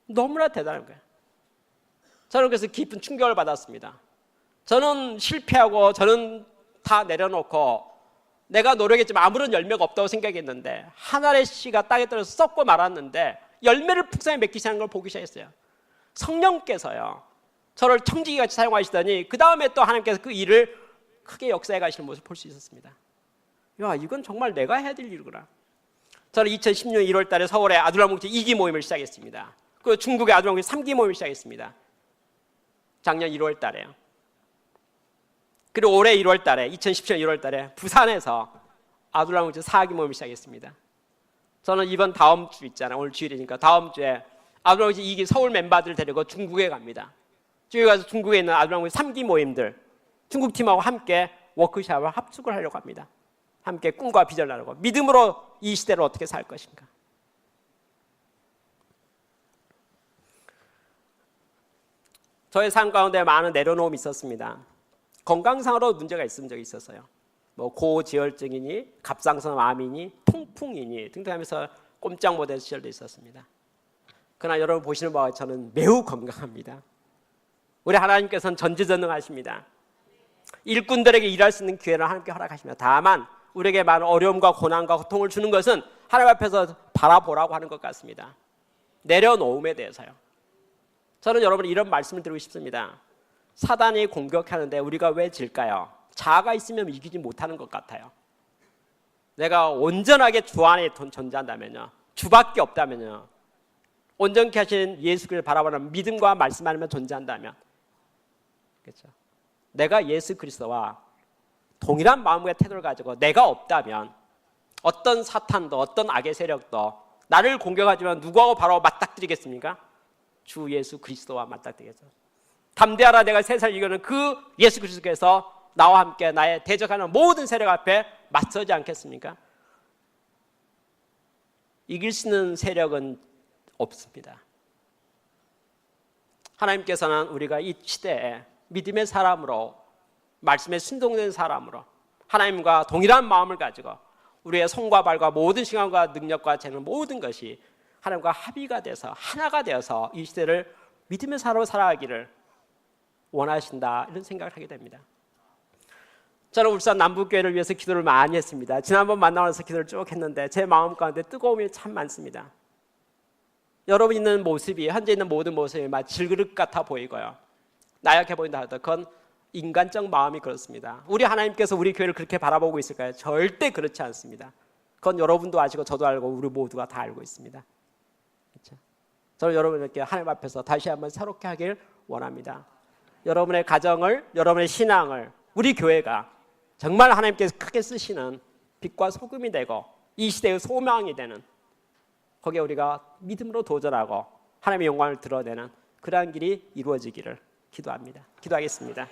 너무나 대단한 거예요. 저는 그래서 깊은 충격을 받았습니다. 저는 실패하고 저는 다 내려놓고 내가 노력했지만 아무런 열매가 없다고 생각했는데 한 알의 씨가 땅에 떨어져 썩고 말았는데 열매를 풍성히 맺기 시작하는 걸 보기 시작했어요. 성령께서요, 저를 청지기같이 사용하시더니 그 다음에 또 하나님께서 그 일을 크게 역사해 가시는 모습을 볼 수 있었습니다. 야, 이건 정말 내가 해야 될 일이구나. 저는 2016년 1월 달에 서울에 아둘람 목재 2기 모임을 시작했습니다. 그리고 중국의 아둘람 목재 3기 모임을 시작했습니다. 작년 1월 달에요. 그리고 올해 1월 달에 2017년 1월 달에 부산에서 아둘람 목재 4기 모임을 시작했습니다. 저는 이번 다음 주 있잖아요. 오늘 주일이니까 다음 주에 아둘람 목재 2기 서울 멤버들 데리고 중국에 갑니다. 중국에 가서 중국에 있는 아둘람 목재 3기 모임들 중국 팀하고 함께 워크숍을 합숙을 하려고 합니다. 함께 꿈과 비전을 나누고 믿음으로 이 시대를 어떻게 살 것인가. 저의 삶 가운데 많은 내려놓음이 있었습니다. 건강상으로 문제가 있은 적이 있었어요. 뭐 고지혈증이니 갑상선 암이니 통풍이니 등등 하면서 꼼짝 못할 시절도 있었습니다. 그러나 여러분 보시는 바와 저는 매우 건강합니다. 우리 하나님께서는 전지전능하십니다. 일꾼들에게 일할 수 있는 기회를 하나님께 허락하십니다. 다만 우리에게 많은 어려움과 고난과 고통을 주는 것은 하나님 앞에서 바라보라고 하는 것 같습니다. 내려놓음에 대해서요. 저는 여러분 이런 말씀을 드리고 싶습니다. 사단이 공격하는데 우리가 왜 질까요? 자아가 있으면 이기지 못하는 것 같아요. 내가 온전하게 주 안에 존재한다면요, 주밖에 없다면요, 온전케 하신 예수 그리스도를 바라보는 믿음과 말씀 안에만 존재한다면, 그렇죠? 내가 예수 그리스도와 동일한 마음과 태도를 가지고 내가 없다면 어떤 사탄도 어떤 악의 세력도 나를 공격하지만 누구하고 바로 맞닥뜨리겠습니까? 주 예수 그리스도와 맞닥뜨리겠죠. 담대하라, 내가 세상을 이겨는 그 예수 그리스도께서 나와 함께 나의 대적하는 모든 세력 앞에 맞서지 않겠습니까? 이길 수 있는 세력은 없습니다. 하나님께서는 우리가 이 시대에 믿음의 사람으로, 말씀에 순종된 사람으로 하나님과 동일한 마음을 가지고 우리의 손과 발과 모든 시간과 능력과 재능 모든 것이 하나님과 합의가 돼서 하나가 되어서 이 시대를 믿음의 사람으로 살아가기를 원하신다, 이런 생각을 하게 됩니다. 저는 울산 남북교회를 위해서 기도를 많이 했습니다. 지난번 만나서 기도를 쭉 했는데 제 마음 가운데 뜨거움이 참 많습니다. 여러분 있는 모습이, 현재 있는 모든 모습이 막 질그릇 같아 보이고요, 나약해 보인다 하더라도 그건 인간적 마음이 그렇습니다. 우리 하나님께서 우리 교회를 그렇게 바라보고 있을까요? 절대 그렇지 않습니다. 그건 여러분도 아시고 저도 알고 우리 모두가 다 알고 있습니다. 그렇죠? 저는 여러분에게 하나님 앞에서 다시 한번 새롭게 하길 원합니다. 여러분의 가정을, 여러분의 신앙을 우리 교회가 정말 하나님께서 크게 쓰시는 빛과 소금이 되고 이 시대의 소망이 되는, 거기에 우리가 믿음으로 도전하고 하나님의 영광을 드러내는 그러한 길이 이루어지기를 기도합니다. 기도하겠습니다.